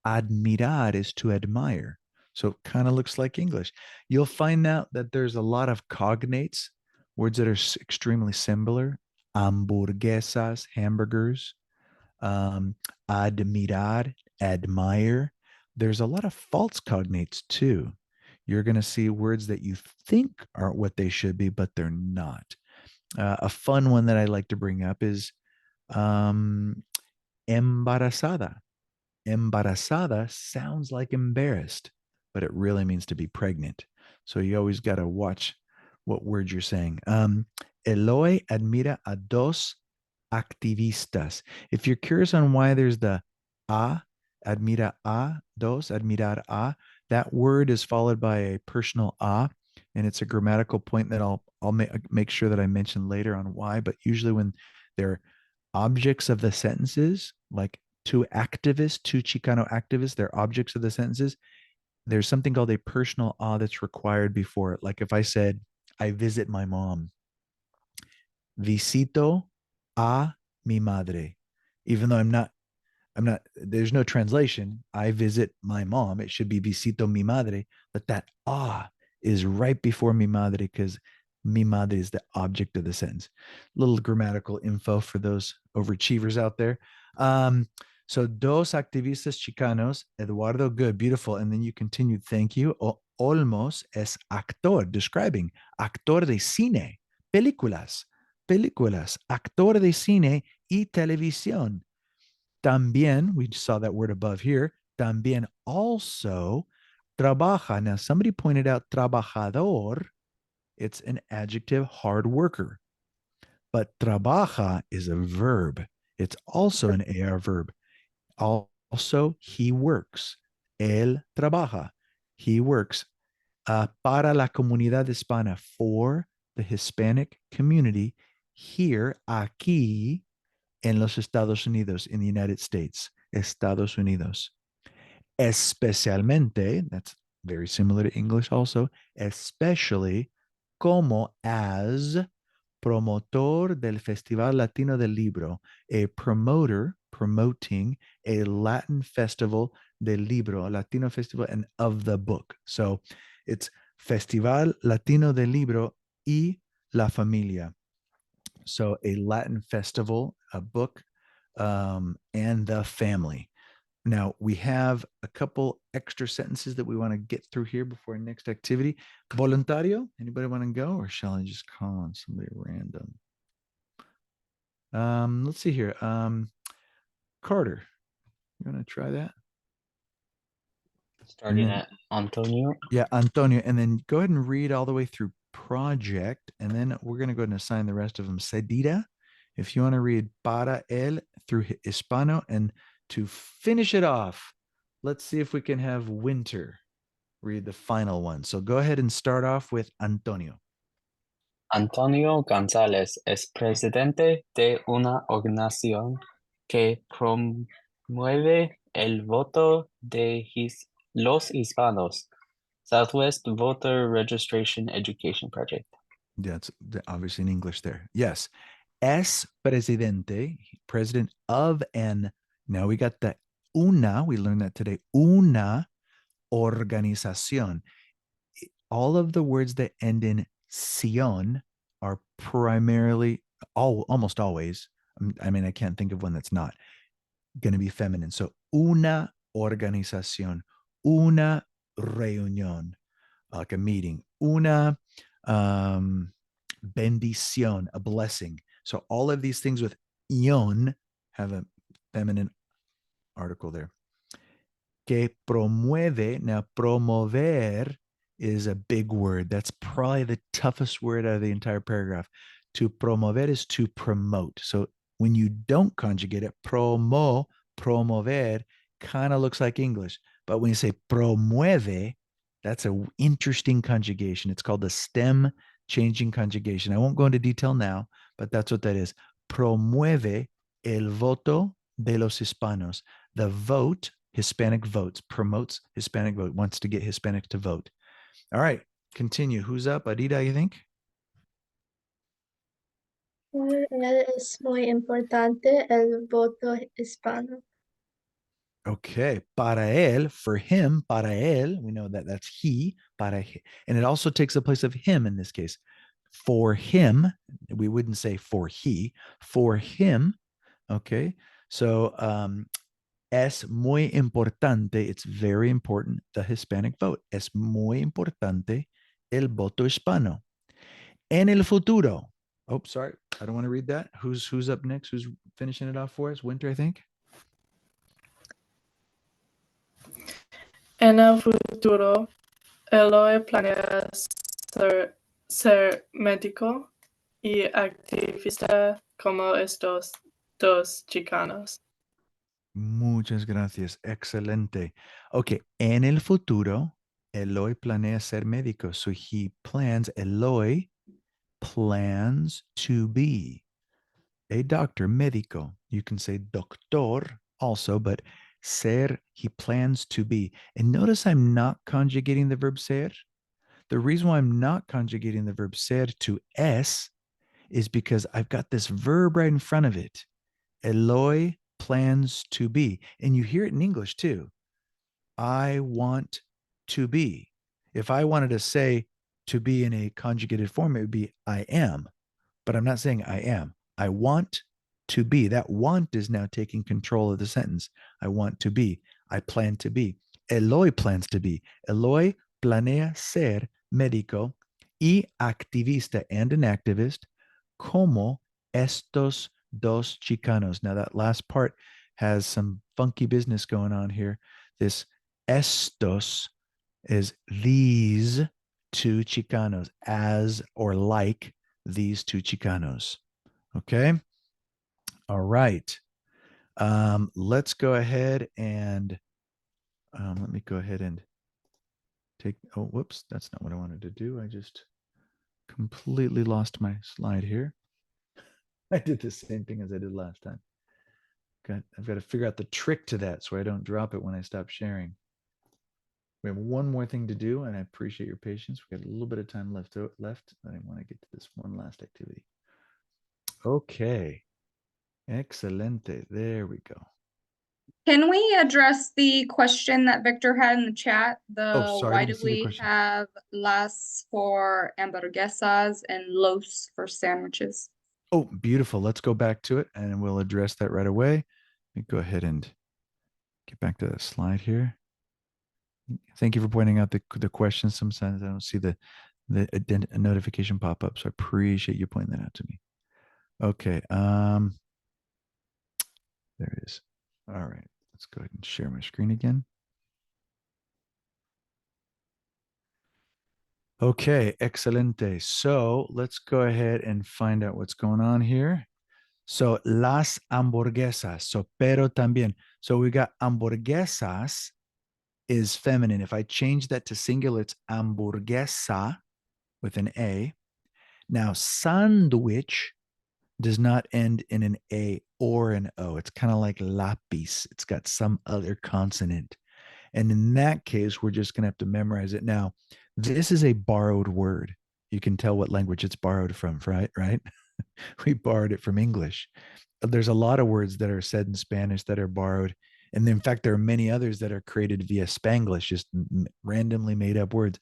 Admirar is to admire. So it kind of looks like English. You'll find out that there's a lot of cognates, words that are extremely similar. Hamburguesas, hamburgers. Admirar, admire. There's a lot of false cognates too. You're going to see words that you think are what they should be, but they're not. A fun one that I like to bring up is embarazada. Embarazada sounds like embarrassed, but it really means to be pregnant. So you always got to watch what words you're saying. Eloy admira a dos activistas. If you're curious on why there's the a, admira a, dos, admirar a, that word is followed by a personal a, and it's a grammatical point that I'll make sure that I mention later on why. But usually when they're objects of the sentences, like two activists, two Chicano activists, they're objects of the sentences. There's something called a personal a that's required before it. Like if I said, I visit my mom, visito a mi madre. Even though I'm not, there's no translation. I visit my mom. It should be visito mi madre, but that is right before mi madre because mi madre is the object of the sentence. Little grammatical info for those overachievers out there. So dos activistas chicanos, Eduardo, good, beautiful. And then you continued, thank you. Olmos es actor, describing actor de cine, películas, actor de cine y televisión. También, we saw that word above here, también also trabaja. Now, somebody pointed out trabajador. It's an adjective, hard worker. But trabaja is a verb. It's also an AR verb. Also, he works. Él trabaja. He works. Para la comunidad hispana, for the Hispanic community here, aquí, en los Estados Unidos, in the United States, Estados Unidos. Especialmente, that's very similar to English also, especially como as promotor del Festival Latino del Libro, a promoter promoting a Latin festival del libro, a Latino festival and of the book. So it's Festival Latino del Libro y la Familia. So a Latin festival, a book, and the family. Now we have a couple extra sentences that we want to get through here before our next activity. Voluntario, anybody want to go, or shall I just call on somebody random? Let's see here. Carter, you want to try that? Starting then, at Antonio. Yeah, Antonio, and then go ahead and read all the way through project, and then we're going to go ahead and assign the rest of them. Cedida, if you want to read para él through Hispano, and to finish it off, let's see if we can have Winter read the final one. So go ahead and start off with Antonio. Antonio González es presidente de una organización que promueve el voto de los hispanos, Southwest Voter Registration Education Project. That's obviously in English there. Yes. Es presidente, president of an, now we got the una, we learned that today, una organización. All of the words that end in ción are primarily, almost always, I mean, I can't think of one that's not going to be feminine. So una organización, una reunión, like a meeting, una bendición, a blessing. So all of these things with ion have a feminine article there. Que promueve, now promover is a big word. That's probably the toughest word out of the entire paragraph. To promover is to promote. So when you don't conjugate it, promover kind of looks like English. But when you say promueve, that's an interesting conjugation. It's called the stem changing conjugation. I won't go into detail now, but that's what that is. Promueve el voto de los hispanos. The vote, Hispanic votes, promotes Hispanic vote, wants to get Hispanics to vote. All right, continue. Who's up? Adida, you think? Es muy importante el voto hispano. Okay, para él, for him, para él, we know that that's he, and it also takes the place of him in this case. For him, we wouldn't say for he, for him, okay? So es muy importante, it's very important, the Hispanic vote. Es muy importante el voto hispano. En el futuro. Oh, sorry, I don't want to read that. Who's up next? Who's finishing it off for us? Winter, I think. En el futuro, Eloy planea ser médico y activista como estos dos chicanos. Muchas gracias. Excelente. Okay. En el futuro, Eloy planea ser médico. So Eloy plans to be a doctor, médico. You can say doctor also, but ser, he plans to be. And notice I'm not conjugating the verb ser. The reason why I'm not conjugating the verb ser to es is because I've got this verb right in front of it. Eloy plans to be. And you hear it in English too. I want to be. If I wanted to say to be in a conjugated form, it would be I am. But I'm not saying I am. I want to be. That want is now taking control of the sentence. I want to be. I plan to be. Eloy plans to be. Eloy planea ser médico y activista and an activist como estos dos chicanos. Now, that last part has some funky business going on here. This estos is these two chicanos, as or like these two chicanos. Okay. All right. Let's go ahead and let me go ahead and take, oh, whoops, that's not what I wanted to do. I just completely lost my slide here. I did the same thing as I did last time. I've got to figure out the trick to that so I don't drop it when I stop sharing. We have one more thing to do, and I appreciate your patience. We got a little bit of time left. I want to get to this one last activity. Okay. Excelente. There we go. Can we address the question that Victor had in the chat? Sorry, I Why didn't do see the we question. have las for hamburguesas and los for sandwiches? Oh, beautiful. Let's go back to it and we'll address that right away. Let me go ahead and get back to that slide here. Thank you for pointing out the questions. Sometimes I don't see the notification pop up, so I appreciate you pointing that out to me. Okay. There it is. All right. Let's go ahead and share my screen again. Okay, excelente. So let's go ahead and find out what's going on here. So las hamburguesas. So pero también. So we got hamburguesas is feminine. If I change that to singular, it's hamburguesa with an A. Now sandwich does not end in an A or an O. It's kind of like lápiz. It's got some other consonant. And in that case, we're just going to have to memorize it. Now, this is a borrowed word. You can tell what language it's borrowed from, right? We borrowed it from English. There's a lot of words that are said in Spanish that are borrowed. And in fact, there are many others that are created via Spanglish, just randomly made up words.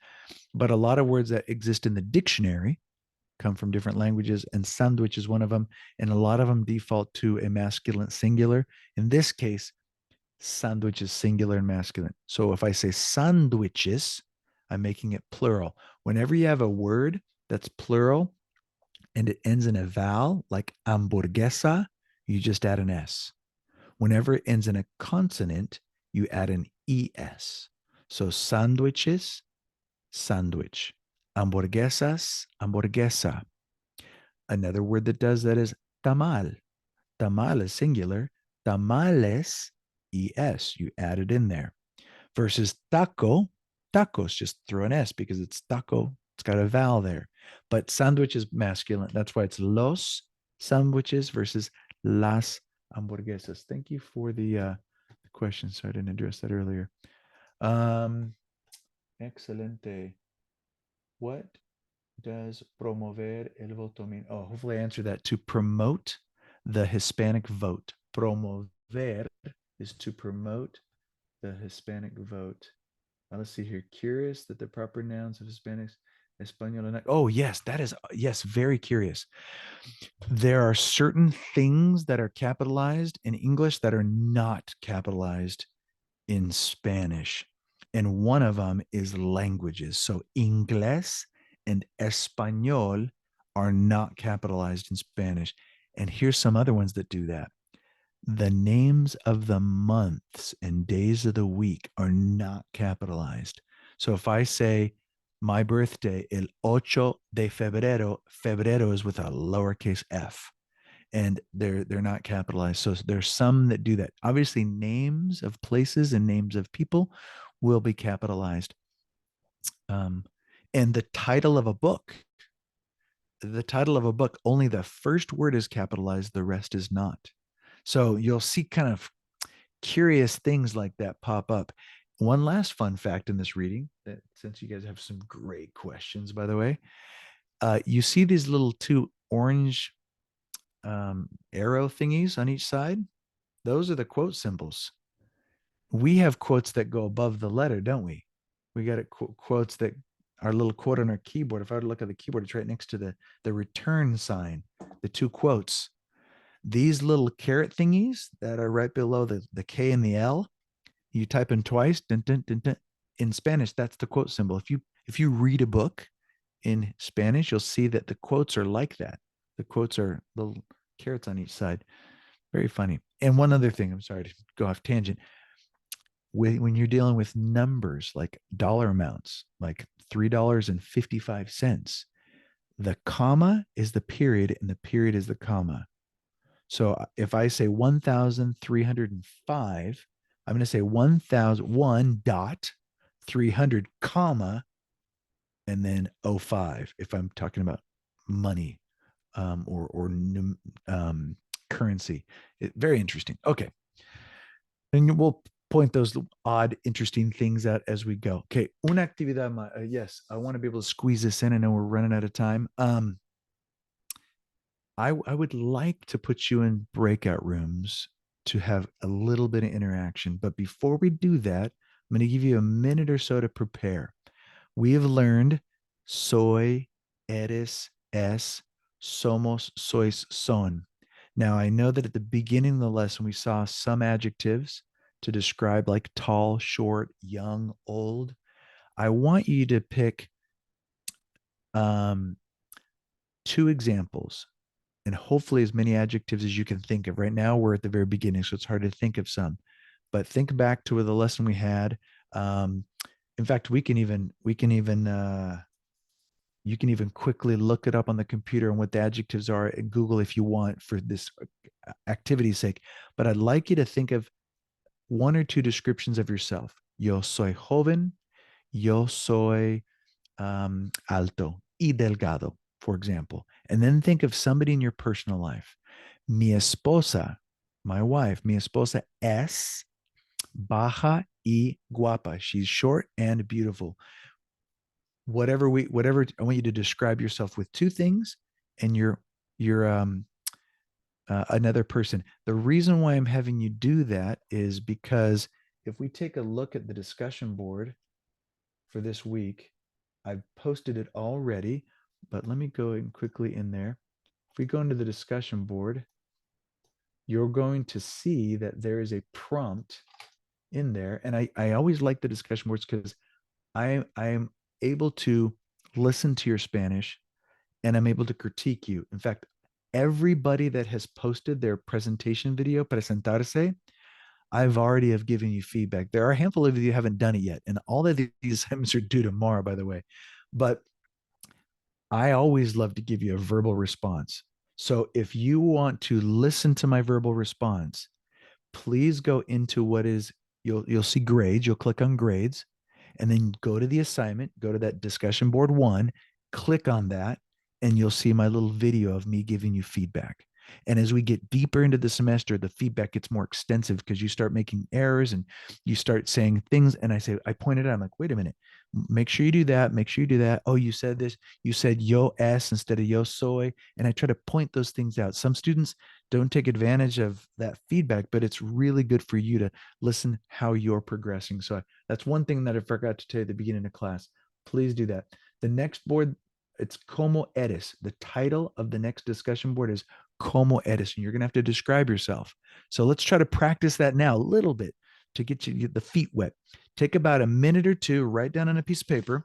But a lot of words that exist in the dictionary come from different languages, and sandwich is one of them. And a lot of them default to a masculine singular. In this case, sandwich is singular and masculine. So if I say sandwiches, I'm making it plural. Whenever you have a word that's plural and it ends in a vowel, like hamburguesa, you just add an S. Whenever it ends in a consonant, you add an ES. So sandwiches, sandwich. Hamburguesas, hamburguesa. Another word that does that is tamal. Tamal is singular. Tamales, ES. You add it in there. Versus taco, tacos, just throw an S because it's taco. It's got a vowel there. But sandwich is masculine. That's why it's los sandwiches versus las hamburguesas. Thank you for the question. So I didn't address that earlier. Excelente. What does promover el voto mean? Oh, hopefully I answered that. To promote the Hispanic vote. Promover is to promote the Hispanic vote. Now let's see here. Curious that the proper nouns of Hispanics, Espanol, and oh yes, that is yes, very curious. There are certain things that are capitalized in English that are not capitalized in Spanish. And one of them is languages. So Inglés and Español are not capitalized in Spanish. And here's some other ones that do that. The names of the months and days of the week are not capitalized. So if I say my birthday, el 8 de febrero, febrero is with a lowercase f, and they're not capitalized. So there's some that do that. Obviously, names of places and names of people will be capitalized. And the title of a book, only the first word is capitalized, the rest is not. So you'll see kind of curious things like that pop up. One last fun fact in this reading, that since you guys have some great questions, by the way, you see these little two orange arrow thingies on each side. Those are the quote symbols. We have quotes that go above the letter, don't we? We got quotes that our little quote on our keyboard. If I were to look at the keyboard, it's right next to the return sign, the two quotes. These little caret thingies that are right below the K and the L, you type in twice, dun, dun, dun, dun. In Spanish, that's the quote symbol. If you read a book in Spanish, you'll see that the quotes are like that. The quotes are little carrots on each side. Very funny. And one other thing, I'm sorry to go off tangent. When you're dealing with numbers like dollar amounts, like $3.55, the comma is the period and the period is the comma. So if I say 1,305, I'm going to say 1,001.300 comma and then 05 if I'm talking about money or currency. Very interesting. Okay. And we'll point those odd, interesting things out as we go. Okay. Una actividad. Yes, I want to be able to squeeze this in. I know we're running out of time. I would like to put you in breakout rooms to have a little bit of interaction. But before we do that, I'm going to give you a minute or so to prepare. We have learned soy, eres, es, somos, sois, son. Now, I know that at the beginning of the lesson, we saw some adjectives to describe like tall, short, young, old. I want you to pick two examples and hopefully as many adjectives as you can think of. Right now, we're at the very beginning, so it's hard to think of some. But think back to the lesson we had. In fact, you can even quickly look it up on the computer and what the adjectives are and Google if you want for this activity's sake. But I'd like you to think of one or two descriptions of yourself. Yo soy joven. Yo soy alto y delgado, for example. And then think of somebody in your personal life. Mi esposa, my wife, mi esposa es baja y guapa. She's short and beautiful. Whatever I want you to describe yourself with two things and you're another person. The reason why I'm having you do that is because if we take a look at the discussion board for this week, I've posted it already, but let me go in quickly in there. If we go into the discussion board, you're going to see that there is a prompt in there. And I always like the discussion boards because I am able to listen to your Spanish and I'm able to critique you. In fact, everybody that has posted their presentation video, presentarse, I've already have given you feedback. There are a handful of you who haven't done it yet. And all of these assignments are due tomorrow, by the way. But I always love to give you a verbal response. So if you want to listen to my verbal response, please go into what is, you'll see grades. You'll click on grades and then go to the assignment, go to that discussion board 1, click on that, and you'll see my little video of me giving you feedback. And as we get deeper into the semester, the feedback gets more extensive because you start making errors and you start saying things. And I pointed out, I'm like, wait a minute, make sure you do that. Make sure you do that. Oh, you said this. You said yo es instead of yo soy. And I try to point those things out. Some students don't take advantage of that feedback, but it's really good for you to listen how you're progressing. So that's one thing that I forgot to tell you at the beginning of class. Please do that. The next board, it's como eres. The title of the next discussion board is como eres, and you're going to have to describe yourself. So let's try to practice that now a little bit to get the feet wet. Take about a minute or two, write down on a piece of paper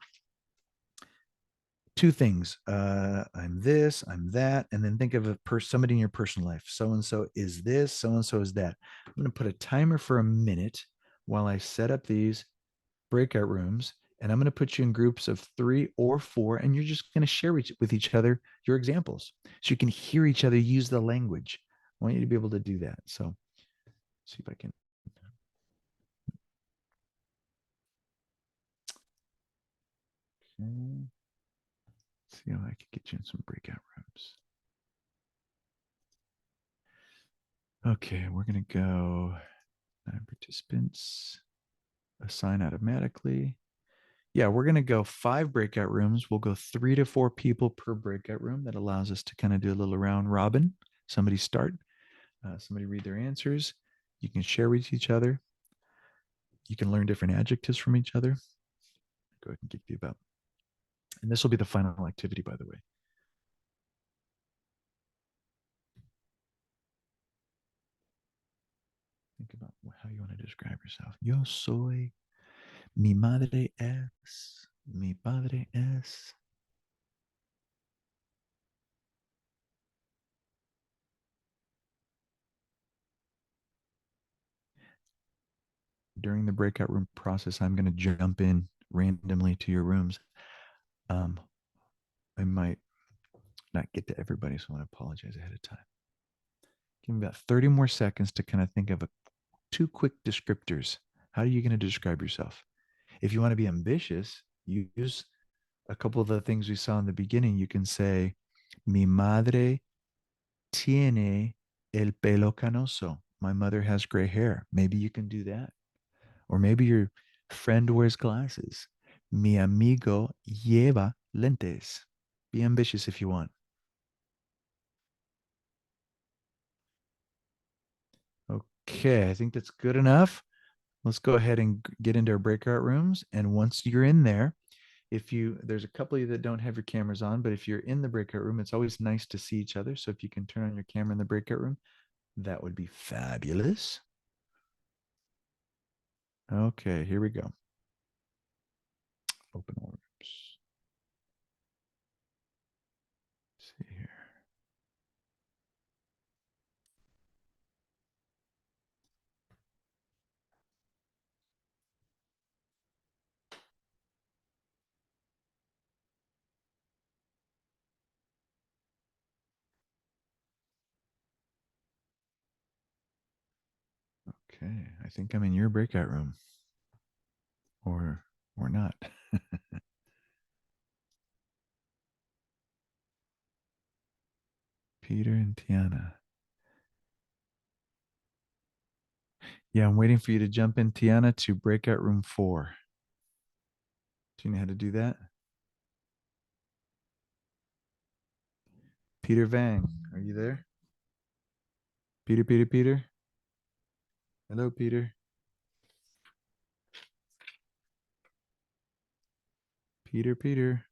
two things. I'm this, I'm that, and then think of somebody in your personal life. So-and-so is this, so-and-so is that. I'm going to put a timer for a minute while I set up these breakout rooms, and I'm going to put you in groups of 3 or 4, and you're just going to share with each other your examples so you can hear each other use the language. I want you to be able to do that. So see if I can. Okay. See how I can get you in some breakout rooms. Okay, we're going to go 9 participants, assign automatically. Yeah, we're going to go 5 breakout rooms. We'll go 3 to 4 people per breakout room. That allows us to kind of do a little round robin. Somebody start, somebody read their answers. You can share with each other. You can learn different adjectives from each other. Go ahead and give you about. And this will be the final activity, by the way. Think about how you want to describe yourself. Yo soy, mi madre es, mi padre es. During the breakout room process, I'm going to jump in randomly to your rooms. I might not get to everybody, so I want to apologize ahead of time. Give me about 30 more seconds to kind of think of 2 quick descriptors. How are you going to describe yourself? If you want to be ambitious, use a couple of the things we saw in the beginning. You can say, mi madre tiene el pelo canoso. My mother has gray hair. Maybe you can do that. Or maybe your friend wears glasses. Mi amigo lleva lentes. Be ambitious if you want. Okay, I think that's good enough. Let's go ahead and get into our breakout rooms. And once you're in there, there's a couple of you that don't have your cameras on, but if you're in the breakout room, it's always nice to see each other. So if you can turn on your camera in the breakout room, that would be fabulous. Okay, here we go. Open all rooms. Let's see here. Okay, I think I'm in your breakout room. Or not. Peter and Tiana. Yeah, I'm waiting for you to jump in, Tiana, to breakout room 4. Do you know how to do that? Peter Vang, are you there? Peter. Hello, Peter. Peter.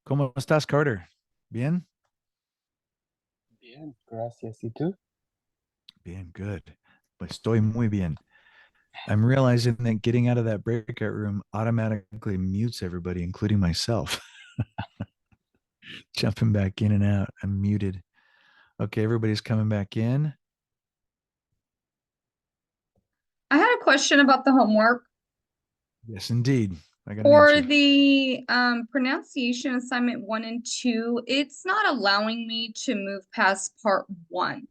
¿Cómo estás, Carter? Bien? Bien, gracias. ¿Y tú? Bien, good. Pues estoy muy bien. I'm realizing that getting out of that breakout room automatically mutes everybody, including myself. Jumping back in and out. I'm muted. Okay, everybody's coming back in. I had a question about the homework. Yes, indeed. I got an For answer. the pronunciation assignment 1 and 2, it's not allowing me to move past part 1.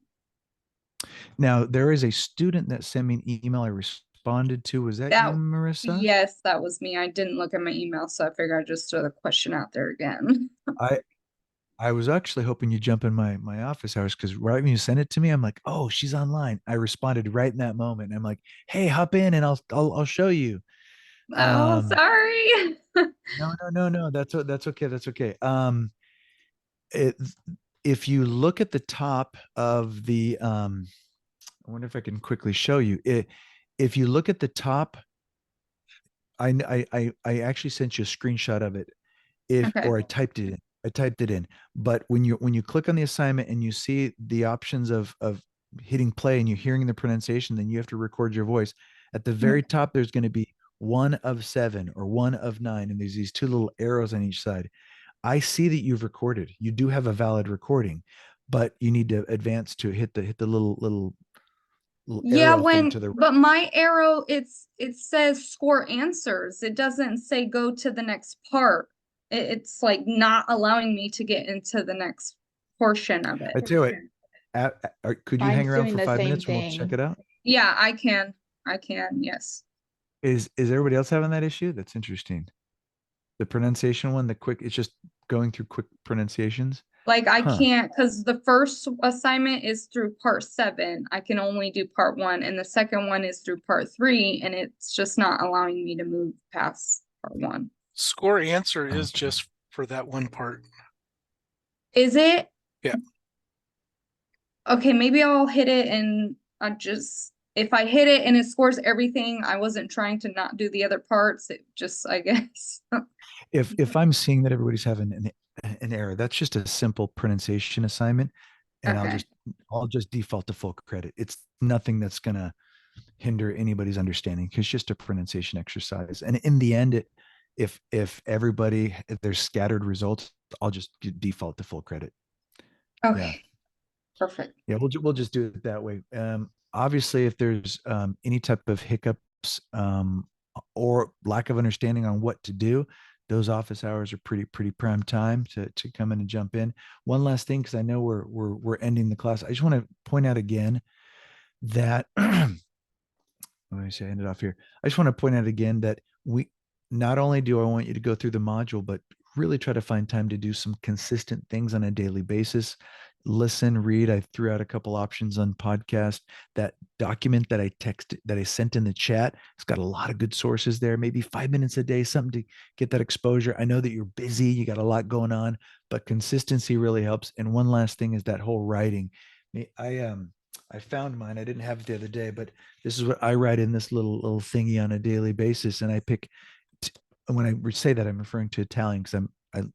Now, there is a student that sent me an email I responded to. Was that you, Marissa? Yes, that was me. I didn't look at my email, so I figured I'd just throw the question out there again. I was actually hoping you'd jump in my office hours because right when you sent it to me, I'm like, oh, she's online. I responded right in that moment. I'm like, hey, hop in and I'll show you. Oh, sorry. No. That's okay. That's okay. It, if you look at the top of the I wonder if I can quickly show you it. If you look at the top, I actually sent you a screenshot of it. Okay. Or I typed it in. I typed it in. But when you click on the assignment and you see the options of hitting play and you're hearing the pronunciation, then you have to record your voice. At the very top, there's going to be 1 of 7 or 1 of 9, and there's these two little arrows on each side. I see that you've recorded. You do have a valid recording, but you need to advance to hit the little Yeah, arrow thing to the right. but my arrow, it says score answers. It doesn't say go to the next part. It's like not allowing me to get into the next portion of I it. tell you what, could you hang Mine's around doing for the 5 same minutes and we'll check thing. it out? Yeah, I can. Yes. Is everybody else having that issue? That's interesting. The pronunciation one, the quick, it's just going through quick pronunciations. Like I Huh. can't, because the first assignment is through part 7. I can only do part 1, and the second one is through part 3, and it's just not allowing me to move past part 1. Score answer is Okay. just for that one part. Is it? Yeah. Okay, maybe I'll hit it and if I hit it and it scores everything, I wasn't trying to not do the other parts. It just, I guess. If I'm seeing that everybody's having an error, that's just a simple pronunciation assignment, and Okay. I'll just default to full credit. It's nothing that's gonna hinder anybody's understanding. It's just a pronunciation exercise, and in the end, if there's scattered results, I'll just default to full credit. Okay. Yeah. Perfect. Yeah, we'll just do it that way. Obviously, if there's any type of hiccups or lack of understanding on what to do, those office hours are pretty prime time to come in and jump in. One last thing, because I know we're ending the class. I just want to point out again that let me say I ended off here. I just want to point out again that we not only do I want you to go through the module, but really try to find time to do some consistent things on a daily basis. Listen, read. I threw out a couple options on podcast. That document that I sent in the chat, it's got a lot of good sources there. Maybe 5 minutes a day, something to get that exposure. I know that you're busy, you got a lot going on, but consistency really helps. And one last thing is that whole writing. I found mine. I didn't have it the other day, but this is what I write in this little thingy on a daily basis. And I pick, when I say that, I'm referring to Italian because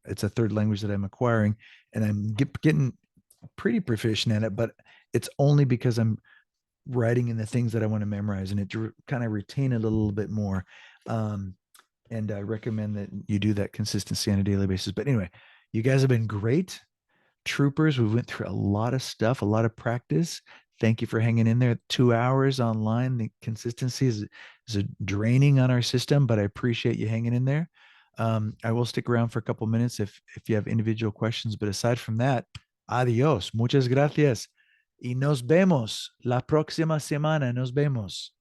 it's a third language that I'm acquiring, and I'm getting pretty proficient at it. But it's only because I'm writing in the things that I want to memorize, and it kind of retain it a little bit more. And I recommend that you do that consistency on a daily basis. But anyway, you guys have been great troopers. We went through a lot of stuff, a lot of practice. Thank you for hanging in there. 2 hours online. The consistency is draining on our system, but I appreciate you hanging in there. I will stick around for a couple minutes if you have individual questions. But aside from that, adios. Muchas gracias. Y nos vemos la próxima semana. Nos vemos.